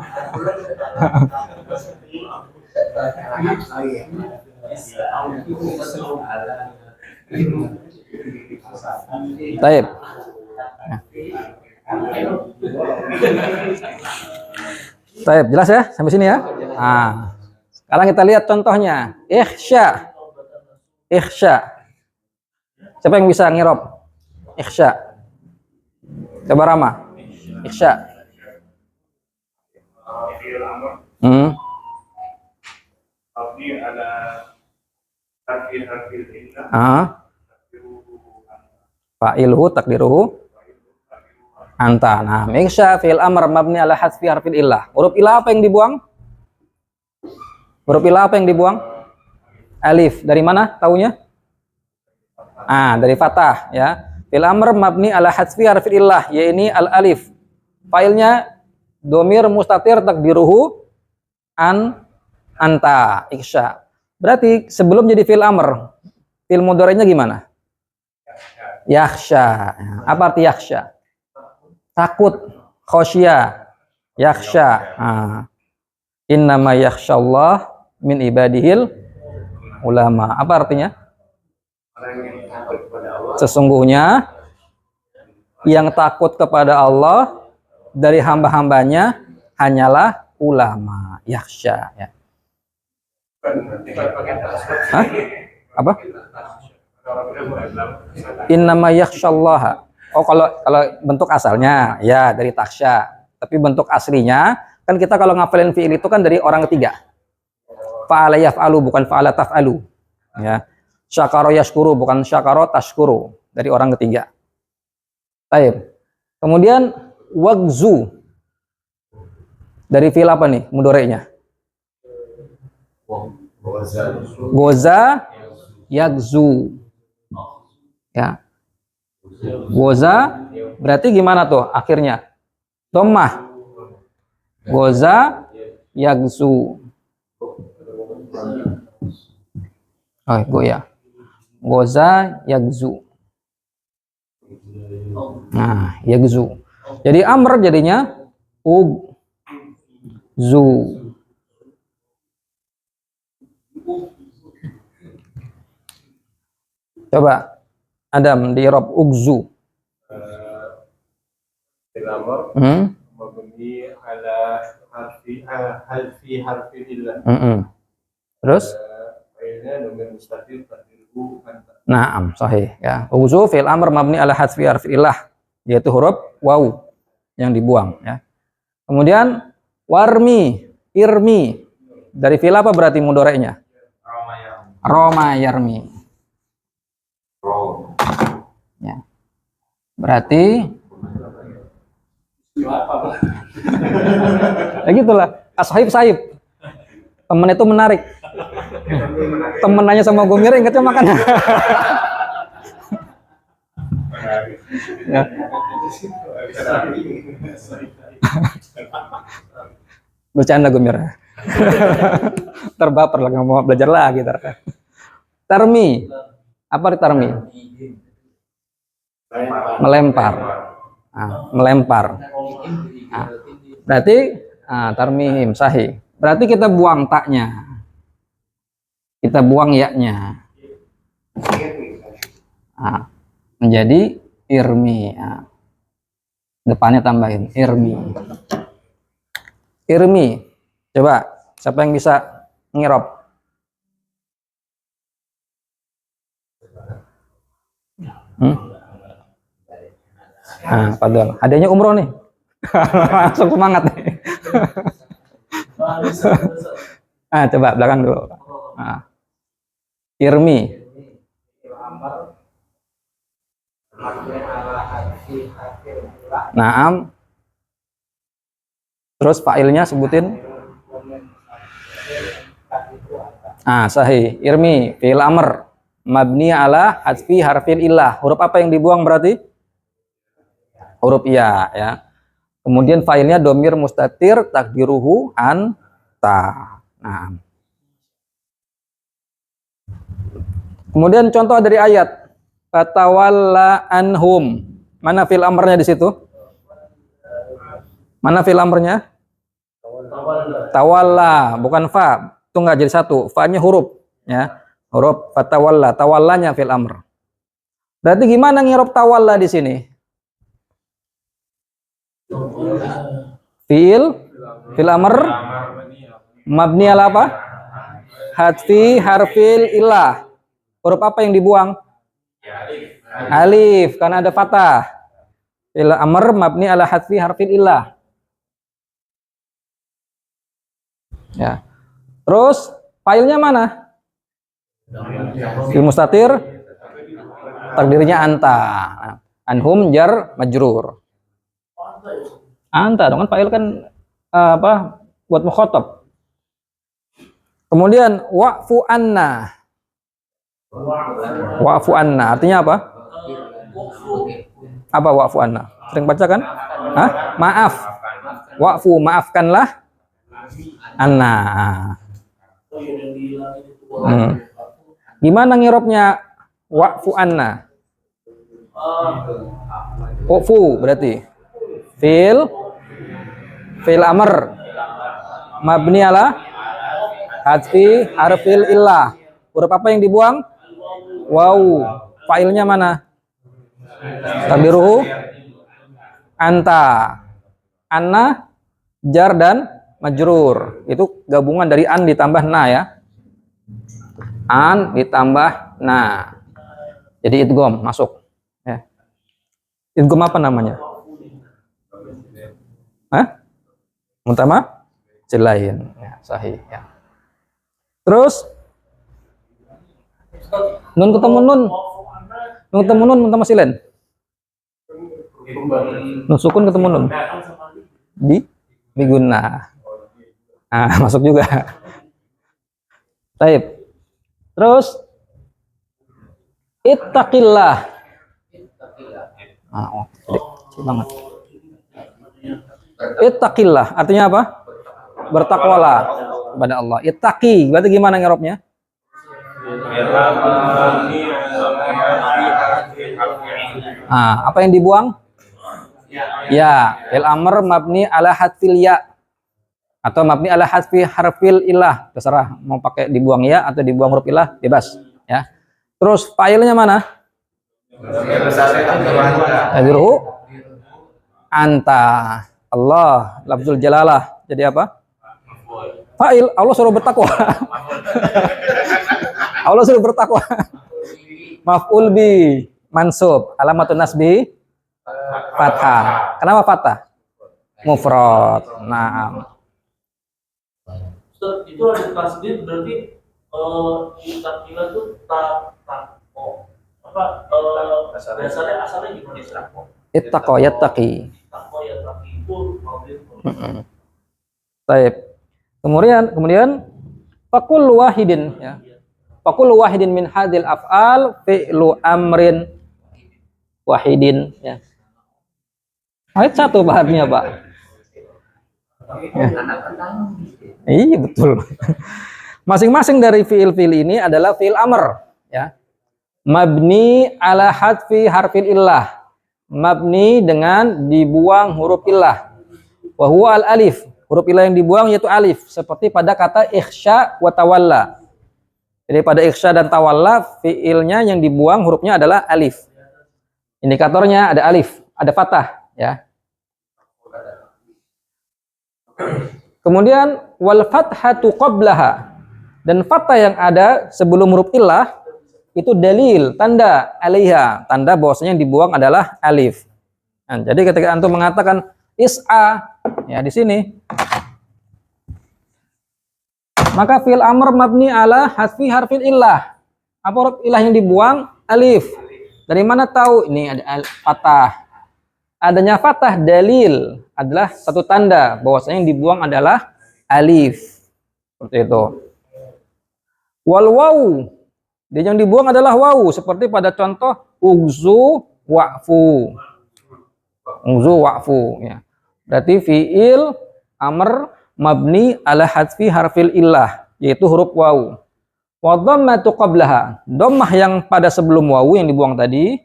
Taib. Taib, jelas ya sampai sini ya. Sekarang kita lihat contohnya. Ikhsya. Siapa yang bisa ngirob? Ikhsya. Coba Rama. Ikhsya. Fa'ilhu takdiruhu anta. Nah, ikhsya fi'il amr mabni ala hasfi harfil illah. Huruf illah apa yang dibuang? Alif. Dari mana taunya? Dari fathah ya. Fi'il amr mabni ala hasfi harfil illah, yaitu al alif. Failnya domir mustatir takdiruhu anta. Ikhsya. Berarti sebelum jadi fi'il amr, fi'il mudhari'nya gimana? Yakhsha. Apa arti yakhsha? Takut. Khosya. Yakhsha. Innama yakhshallah min ibadihil ulama. Apa artinya? Sesungguhnya yang takut kepada Allah dari hamba-hambanya hanyalah ulama. Yakhsha ya. Hah? Apa? Innama yakhsyallaha. Oh, kalau bentuk asalnya ya dari taksya. Tapi bentuk aslinya kan kita kalau ngafalin fi'il itu kan dari orang ketiga. Fa'ala yaf'alu bukan fa'ala taf'alu. Ya. Syakara yashkuru bukan syakara tashkuru, dari orang ketiga. Baik. Kemudian wagzu. Dari fi'il apa nih mudhari'nya? Goza yagzu. Ya. Goza berarti gimana tuh akhirnya? Dhammah. Goza yagzu. Oh, goya. Goza yagzu. Nah, yagzu. Jadi amr jadinya ugzu. Coba Adam di Rob ugzu. Al-amr mabni ala harfi illah. Terus? Akhirnya domir mustatir takdiruhu anta. Naam, sahih ya. Ugzu fi'il amr mabni ala hadfi harfi illah, yaitu huruf waw yang dibuang ya. Kemudian warmi, irmi. Dari fi'il apa berarti mudhari'nya? Roma yarmi. Ya. Berarti ya gitulah. As-sahib. Temen itu menarik. Temen nanya sama gue miring, katanya makan. Ya. Bercanda gue miring. Terbaper lah, nggak mau belajar lagi. Tarmi. Apa di tarmi? Melempar. Melempar. Berarti tarmihim sahih. Berarti kita buang taknya. Kita buang yaknya. Menjadi irmi. Depannya tambahin irmi. Irmi. Coba siapa yang bisa ngirob? Padahal adanya umroh nih. Langsung semangat nih. Coba belakang dulu. Irmi. Naam. Terus fa'ilnya sebutin. Sahih. Irmi fi'il amr mabni ala hadfi harfil illah. Huruf apa yang dibuang berarti? Huruf iya ya. Kemudian fa'ilnya domir mustatir takdiruhu anta. Nah. Kemudian contoh dari ayat fatawalla anhum. Mana fi'il amrnya di situ? Mana fi'il amrnya? Tawalla, bukan fa. Itu enggak jadi satu. Fa-nya huruf ya. Huruf fatawalla, tawallanya fi'il amr. Berarti gimana ngirob tawalla di sini? Fi'il amr mabni ala apa? Hadfi harfil illah. Huruf apa yang dibuang? Alif, karena ada fathah. Fi'il amr mabni ala hadfi harfil illah. Ya. Terus filenya mana? Fi'il mustatir takdirnya anta. Anhum jar majrur. Anta dong kan fa'il kan buat mukhatab. Kemudian wa'fu anna. Wa'fu anna artinya apa? Apa wa'fu anna? Sering baca kan? Maaf. Wa'fu maafkanlah anna. Gimana ngirobnya wa'fu anna? Wa'fu berarti Fi'il amr mabni ala hadfi harfil illah. Huruf apa yang dibuang? Waw. Fa'ilnya mana? Takdiruhu anta. Anna jar dan majrur. Itu gabungan dari an ditambah na ya. An ditambah na. Jadi idgham masuk. Ya. Idgham apa namanya? Hah? Mutama jelain. Ya, sahih ya. Terus nun ketemu nun. Nun ketemu nun mutama silen. Nun sukun ketemu nun. Di guna. Ah, masuk juga. Baik. Terus ittaqillah. Ah, oh, kecil banget. Ittaqillah artinya apa? Bertakwalah kepada Allah. Ittaqi berarti gimana ngerobnya? Ah, apa yang dibuang? Ya, fil amr mabni ala hadfil ya atau mabni ala hadfi harfil ilah, terserah mau pakai dibuang ya atau dibuang huruf ilah, bebas ya. Terus fa'ilnya mana? Tadiruhu anta. Allah lafzul jalalah. Jadi apa? Fa'il, Allah suruh bertakwa. Allah suruh bertakwa. Maf'ul bi mansub, alamatun nasbi fathah. Kenapa fathah? Mufrad. Nah, Ustaz, itu ada tasdid berarti itakila itu tako apa asalnya gimana tako? ittaqo yattaqi. Tako ya taki itu maudin. Baik. Kemudian fakul wahidin ya. Fakul wahidin min hadil af'al fi'lu amrin wahidin ya. Ayat 1 bahannya, Pak. Ya. Iya betul. Masing-masing dari fi'il-fi'il ini adalah fi'il amr ya. Mabni ala hadfi harfil illah. Mabni dengan dibuang huruf illah. Wa huwa al alif. Huruf illah yang dibuang yaitu alif, seperti pada kata ikhsya wa tawalla. Jadi pada ikhsya dan tawalla fi'ilnya yang dibuang hurufnya adalah alif. Indikatornya ada alif, ada fathah ya. Kemudian wal fathatu qablaha, dan fathah yang ada sebelum huruf illah itu dalil, tanda alaiha, tanda bahwasanya yang dibuang adalah alif. Nah, jadi ketika antum mengatakan is'a ya di sini, maka fi'il amr mabni ala hasfi harfil illah. Apa huruf illah yang dibuang? Alif. Dari mana tahu? Ini ada fathah. Adanya fathah dalil adalah satu tanda bahwasanya yang dibuang adalah alif. Seperti itu. Wal waw, yang dibuang adalah waw, seperti pada contoh ugzu wa'fu. Ugzu wa'fu ya. Berarti fi'il amr mabni ala hadfi harfil illah, yaitu huruf waw. Wa dhammatu qablaha, dhammah yang pada sebelum waw yang dibuang tadi,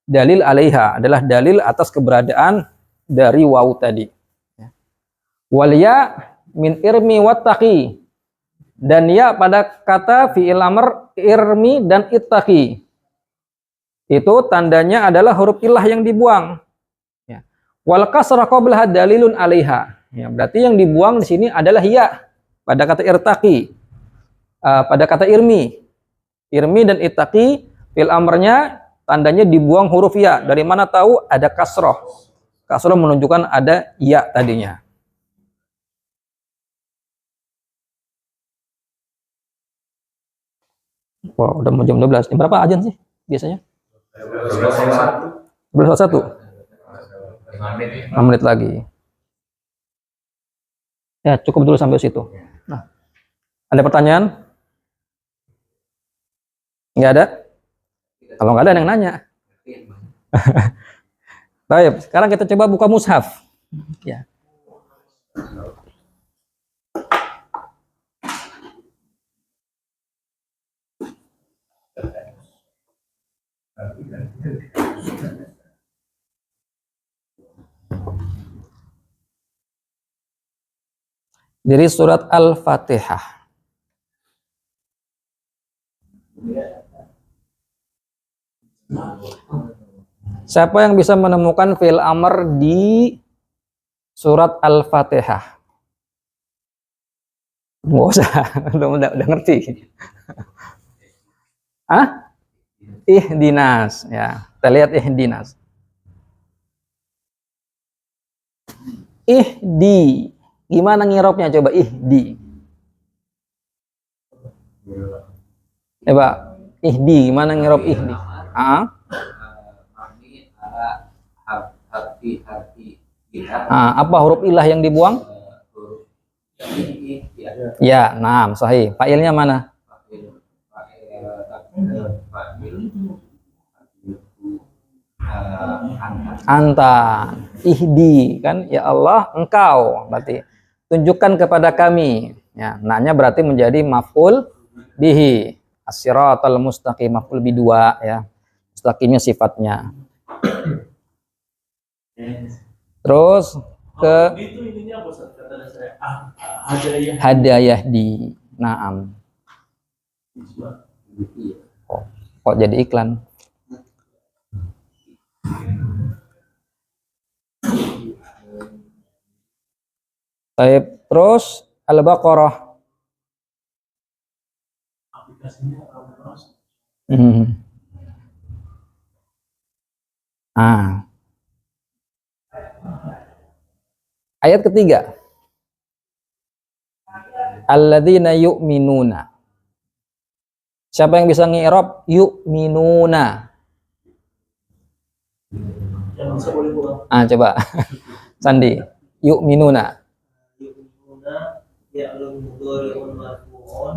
dalil alaiha, adalah dalil atas keberadaan dari waw tadi. Wal ya min irmi wattaqi, dan ya pada kata fi'il amr irmi dan ittaqi, itu tandanya adalah huruf illah yang dibuang. Wal kasrah qablaha dalilun alaiha. Ya, berarti yang dibuang di sini adalah ya pada kata irtaqi. Pada kata irmi. Irmi dan ittaqi fil amrnya tandanya dibuang huruf ya. Dari mana tahu? Ada kasroh. Kasroh menunjukkan ada ya tadinya. Wah, udah mau jam 12. Ini berapa ajan sih biasanya? 11.1. 6 menit lagi. Ya, cukup dulu sampai situ. Nah, ada pertanyaan? Nggak ada? Kalau nggak ada yang nanya. Baik, sekarang kita coba buka mushaf. Ya. Dari surat Al-Fatihah. Siapa yang bisa menemukan fi'il amr di surat Al-Fatihah? Nggak usah, udah ngerti. Ah, ihdinas ya. Kita lihat ihdinas. Ihdi. Gimana ngirobnya coba ihdi. Coba ihdi gimana ngirob ihdi? Ah? Apa huruf ilah yang dibuang? Ya, nah, sahih. Fa'ilnya mana? Anta. Ihdi kan ya Allah engkau berarti tunjukkan kepada kami. Ya, nanya berarti menjadi maf'ul bihi. As-siratal mustaqim maf'ul bi 2 ya. Mustaqimnya sifatnya. Terus ke itu ininya apa Ustaz? Kata saya hadiah. hadayah di Naam. Kok jadi iklan? Baik, terus Al-Baqarah. Aplikasinya terus. Ayat ketiga. Alladzina yu'minuna. Siapa yang bisa ngi'rab yu'minuna? Yang bisa boleh buang. Coba. Sandi. Yu'minuna. Yu'minuna ya'lum mudhari'un marfu'un.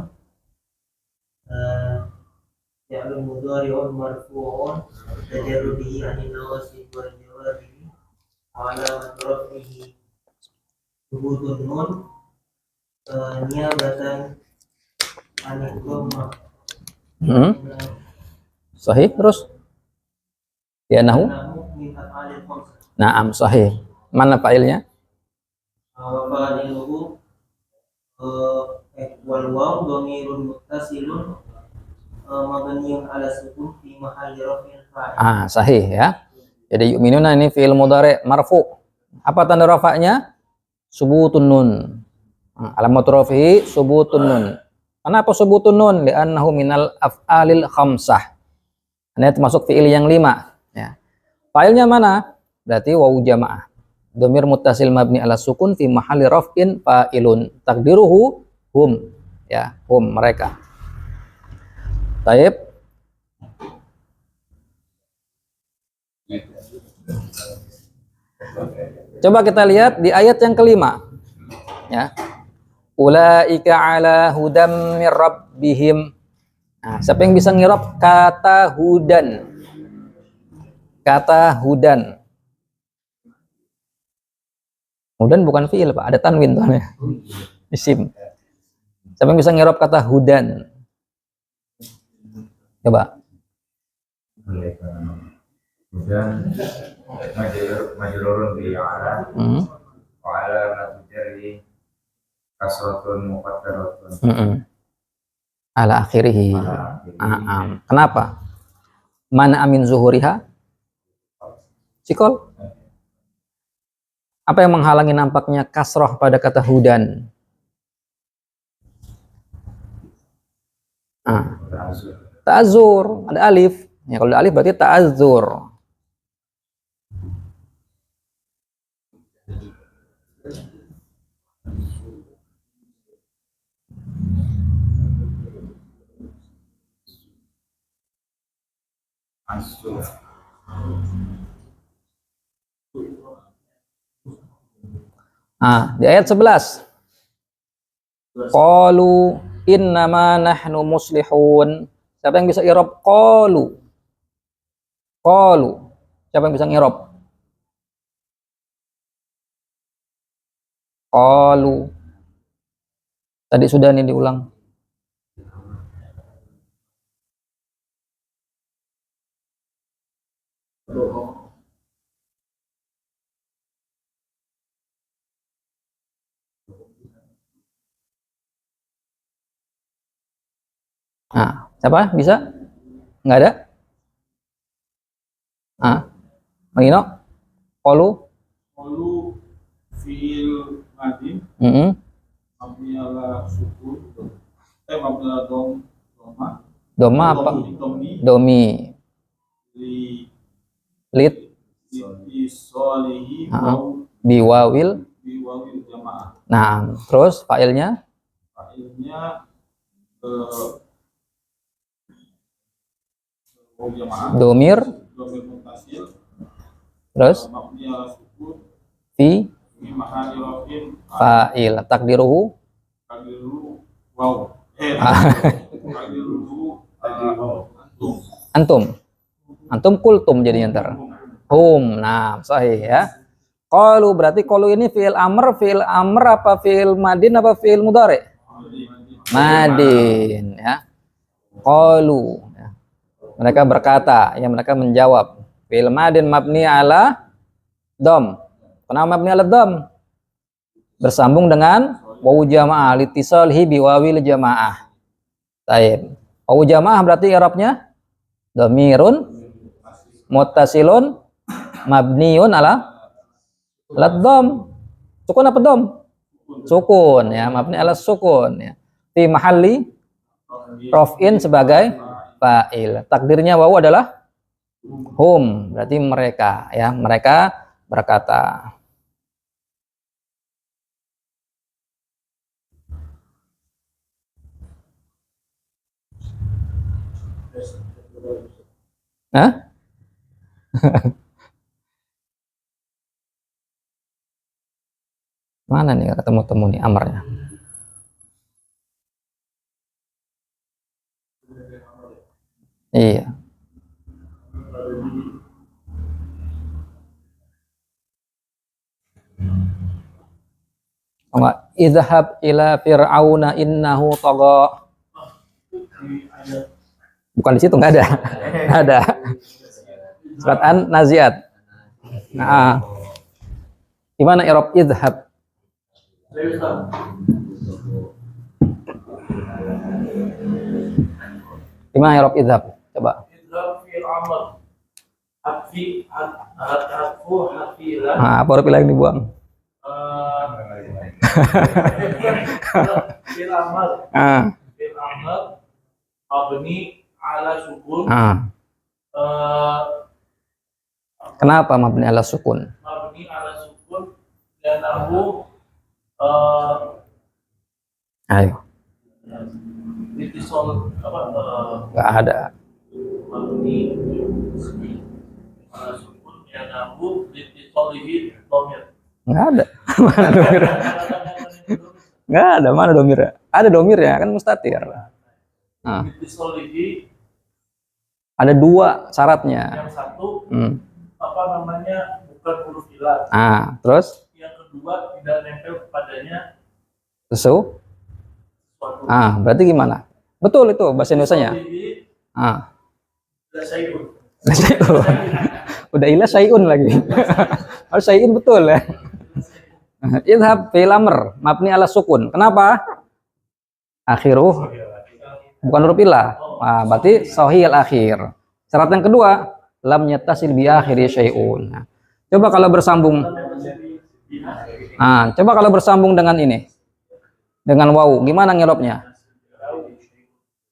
Ya'lum mudhari'un marfu'un. Tajarrudihi anin nawasib wal jawabi. Wa alamat rafihi thubutun nun. Niyabatan anil dhamma. Sahih terus. Ya nahu. Min af'alil khamsah. Naam sahih. Mana failnya? Wa fa'iluhu wal waw dhamirun muttasilun mabniun ala sukun fi mahalli raf'in fa'il. Sahih ya. Jadi yu'minuna ini fi'il mudhari' marfu. Apa tanda rafa'nya? Subutun nun. Alamat rafi'i subutun nun. Kenapa subutun nun? Li'annahu minal af'alil khamsah. Ini termasuk fi'il yang 5 ya. Fa'ilnya mana? Berarti wawu jamaah. Dhamir muttasil mabni ala sukun fi mahalli raf'in fa'ilun. Takdiruhu hum ya, hum mereka. Baik. Coba kita lihat di ayat yang kelima. Ya. Ulaika ala hudam mir rabbihim. Siapa yang bisa ngirab kata hudan? Kata hudan. Hudan bukan fi'il, Pak. Ada tanwin tuh ya. Isim. Siapa yang bisa ngirab kata hudan? Coba. Hudan majrurun bi ala wa ala jarri kasratun muqaddaratun Ala akhirih. Kenapa? Mana amin zuhuriha? Sikol. Apa yang menghalangi nampaknya kasroh pada kata hudan? Ta'azur. Ada alif. Ya, kalau ada alif berarti ta'azur. Di ayat 11. Qalu innama nahnu muslihun. Siapa yang bisa i'rab qalu? Qalu. Siapa yang bisa ngirab? Qalu. Tadi sudah nih diulang. Siapa? Bisa? Nggak ada? Magino? Qalu? Qalu fi'il madhi Mm-mm. mabni ala sukun mabni ala doma Doma apa? domi Domi. li Lit solihi biwawil. biwawil jamaah. Nah, terus fa'ilnya Fa'ilnya waw jamaah domir. domir mutasil Terus mabni ala sukun fi fi mahalli rafin fa'il. Takdiruhu takdiru waw takdiru antum. Antum kultum jadinya ntar. Hum. Nah, sahih ya. Qalu berarti qalu ini fi'il amr apa fi'il madin apa fi'il mudhari? Madin ya. Qalu ya. Mereka berkata, ya mereka menjawab. Fi'il madin mabni ala dom. Kenapa mabni ala dom? Bersambung dengan wawu jamaah litisalihi biwawil jamaah. Baik. Wawu jamaah berarti i'rabnya dhamirun muttasilun mabniun ala dom. Sukun apa dom? Sukun ya, mabni ala sukun ya. Fi mahalli raf'in sebagai fa'il. Takdirnya wawu adalah hum, berarti mereka ya, mereka berkata. Hah? Mana nih ketemu-temu nih amarnya? Iya. Sama idhab ila fir'auna innahu tagha. Bukan di situ, nggak ada. Nggak ada. Surat An-Naziat. Nah, gimana i'rab idhab? Gimana i'rab idhab? Coba. Idhab fi'il amr. Hatfu hafila. Nah, apa huruf ilah yang dibuang? Fi'il amr. Ah. Fi'il amr mabni ala sukun. Ah. Kenapa mabni ala sukun? Mabni ala sukun dan aku Ayo. litisol apa Nggak ada. mabni ala sukun dan aku litisolihi domir. Nggak ada. Mana domir? Nggak ada. Mana domir? Ada domir ya, kan mustatir. Nah, Litisolihi ada dua syaratnya. yang satu Hmm. apa namanya bukan huruf ilah. Ah, terus Yang kedua tidak nempel kepadanya susu. suatu. Ah, berarti gimana? Betul itu bahasa Indonesianya. Litisolihi Ah, lasaikun. syai'un. Udah ilah syai'un lagi. Harus syai'un betul ya. Idhab fi'il amr mabni ala sukun. Kenapa? Akhiruh bukan huruf ilah. Nah, berarti sahih al akhir. Syarat yang kedua, lam yattasil bi akhiri syai'un. Nah, coba kalau bersambung. Nah, coba kalau bersambung dengan ini. Dengan wawu, gimana ngirobnya?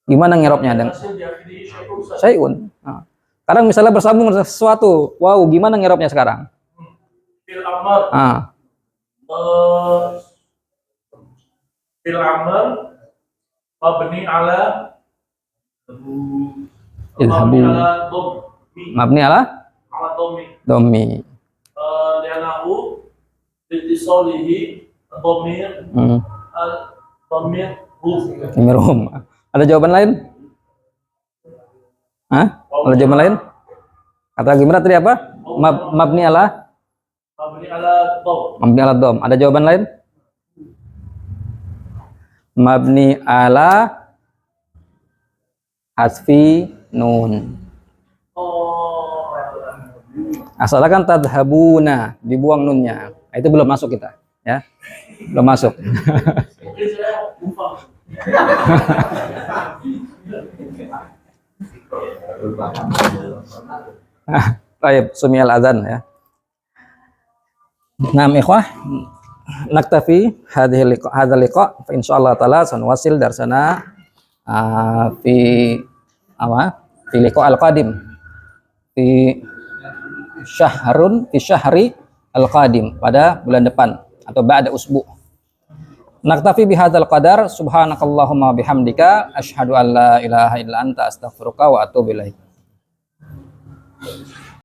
Gimana ngirobnya dengan Hasil diakhiri syai'un. syai'un? Nah, sekarang misalnya bersambung dengan sesuatu, wawu, gimana ngirobnya sekarang? Fil amr fil amr mabni ala Idhabu. Mabni ala domi domi. lianahu litisolihi domir domir Mirum. Ada jawaban lain? Hah? Ada jawaban lain? Kata gimana tadi apa? Mabni ala mabni ala dom. mabni ala dom. Ada jawaban lain? Mabni ala hasfi nun. Asalkan tadhabuna, dibuang nunnya. Nah, itu belum masuk kita, ya. Belum masuk. Mungkin saya lupa. Baik, sumial adzan ya. Nah, ikhwah, naktafi hadzal liqa fa insyaallah taala sanwasil darsana fi fi liqa al-qadim fi syahri al-qadim, pada bulan depan atau ba'da usbu'. Naktafi bihadzal qadar, subhanakallahumma bihamdika asyhadu an la ilaha illa anta astaghfiruka wa atubu ilaik.